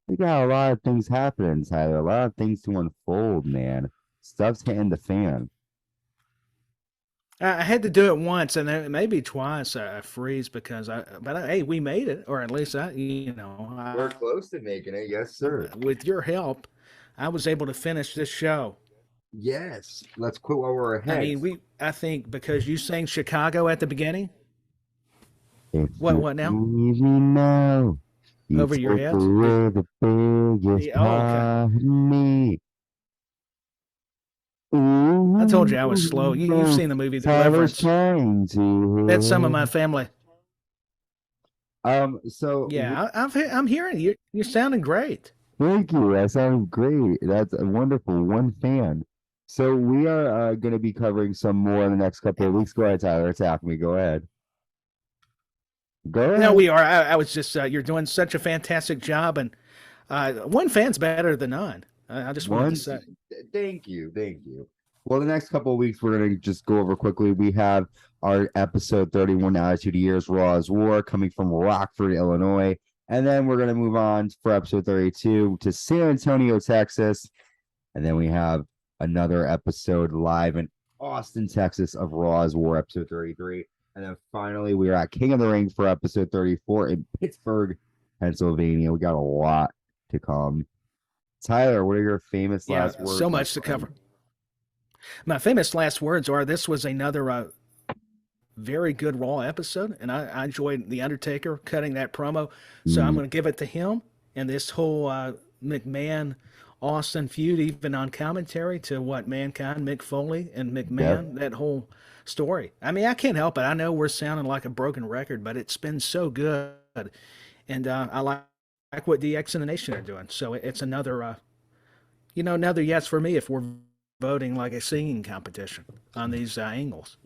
[SPEAKER 1] we got a lot of things happening, Tyler. A lot of things to unfold, man. Stuff's hitting the fan.
[SPEAKER 2] I had to do it once and then maybe twice. I freeze because hey, we made it, or at least
[SPEAKER 1] We're close to making it, yes, sir.
[SPEAKER 2] with your help, I was able to finish this show.
[SPEAKER 1] Yes, let's quit while we're
[SPEAKER 2] I
[SPEAKER 1] ahead.
[SPEAKER 2] mean, I think because you sang Chicago at the beginning.
[SPEAKER 1] If
[SPEAKER 2] What?
[SPEAKER 1] you
[SPEAKER 2] What now?
[SPEAKER 1] leave me now, you
[SPEAKER 2] Over your
[SPEAKER 1] take
[SPEAKER 2] heads?
[SPEAKER 1] away the biggest
[SPEAKER 2] Oh, okay.
[SPEAKER 1] part of me.
[SPEAKER 2] I told you I was slow. You've
[SPEAKER 1] Ooh,
[SPEAKER 2] seen the movie
[SPEAKER 1] Tyler's
[SPEAKER 2] Deliverance.
[SPEAKER 1] trying
[SPEAKER 2] That's some of my
[SPEAKER 1] to.
[SPEAKER 2] family.
[SPEAKER 1] So
[SPEAKER 2] Yeah, I'm hearing you. You're sounding great.
[SPEAKER 1] thank you. That sounds great. That's a wonderful. One fan. So we are going to be covering some more in the next couple of weeks. Go ahead, Tyler. Attack me. Go ahead. Go
[SPEAKER 2] No,
[SPEAKER 1] ahead.
[SPEAKER 2] we are. I was just you're doing such a fantastic job, and one fan's better than none. I just wanted to
[SPEAKER 1] One,
[SPEAKER 2] say.
[SPEAKER 1] thank you, thank you. Well, the next couple of weeks we're gonna just go over quickly. We have our episode 31 Attitude Years Raw Is War coming from Rockford, Illinois, and then we're gonna move on for episode 32 to San Antonio, Texas, and then we have another episode live in Austin, Texas of Raw Is War episode 33, and then finally we are at King of the Ring for episode 34 in Pittsburgh, Pennsylvania. We got a lot to come. Tyler, what are your famous
[SPEAKER 2] Yeah,
[SPEAKER 1] last
[SPEAKER 2] so
[SPEAKER 1] words, my
[SPEAKER 2] much to
[SPEAKER 1] friend?
[SPEAKER 2] cover. My famous last words are: "This was another very good Raw episode, and I enjoyed the Undertaker cutting that promo. So I'm
[SPEAKER 1] Mm,
[SPEAKER 2] going to give it to him and this whole McMahon Austin feud, even on commentary to what Mankind, Mick Foley, and
[SPEAKER 1] yep.
[SPEAKER 2] McMahon. That whole story. I mean, I can't help it. I know we're sounding like a broken record, but it's been so good, and I like what DX and the Nation are doing. So it's another another yes for me if we're voting like a singing competition on these angles.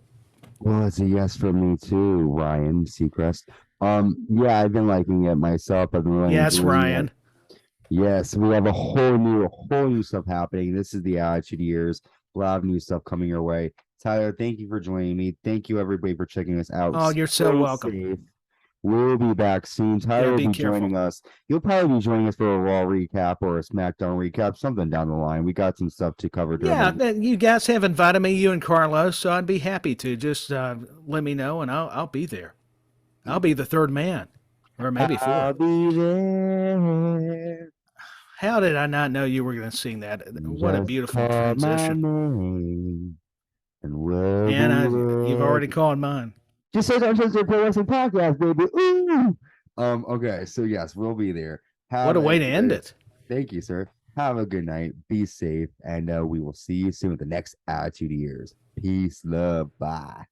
[SPEAKER 1] Well, it's a yes for me too, Ryan Seacrest. Yeah, I've been liking it myself. I've been really
[SPEAKER 2] Yes,
[SPEAKER 1] enjoying it.
[SPEAKER 2] Ryan.
[SPEAKER 1] Yes, we have a whole new stuff happening. This is the Attitude Years. A lot of new stuff coming your way. Tyler, thank you for joining me. Thank you everybody for checking us out.
[SPEAKER 2] Oh, you're so
[SPEAKER 1] Stay
[SPEAKER 2] welcome.
[SPEAKER 1] safe. We'll be back soon. Tyler
[SPEAKER 2] Yeah,
[SPEAKER 1] will
[SPEAKER 2] be
[SPEAKER 1] be
[SPEAKER 2] careful.
[SPEAKER 1] joining us. You'll probably be joining us for a Raw recap or a SmackDown recap, something down the line. We got some stuff to cover during
[SPEAKER 2] Yeah,
[SPEAKER 1] the.
[SPEAKER 2] you guys have invited me, you and Carlos, so I'd be happy to. Just let me know, and I'll be there. I'll be the third man, or maybe
[SPEAKER 1] I'll
[SPEAKER 2] fourth.
[SPEAKER 1] be there.
[SPEAKER 2] How did I not know you were going to sing that? What a
[SPEAKER 1] Just
[SPEAKER 2] beautiful
[SPEAKER 1] call my
[SPEAKER 2] transition.
[SPEAKER 1] name and we'll be
[SPEAKER 2] And you've already
[SPEAKER 1] ready.
[SPEAKER 2] called mine.
[SPEAKER 1] Just say don't change the Pro Wrestling Podcast, baby. Ooh. Okay, so yes, we'll be there.
[SPEAKER 2] What
[SPEAKER 1] Have
[SPEAKER 2] a
[SPEAKER 1] a
[SPEAKER 2] way to end
[SPEAKER 1] good
[SPEAKER 2] it.
[SPEAKER 1] thank you, sir. Have a good night. Be safe, and we will see you soon with the next Attitude Years. Peace, love, bye.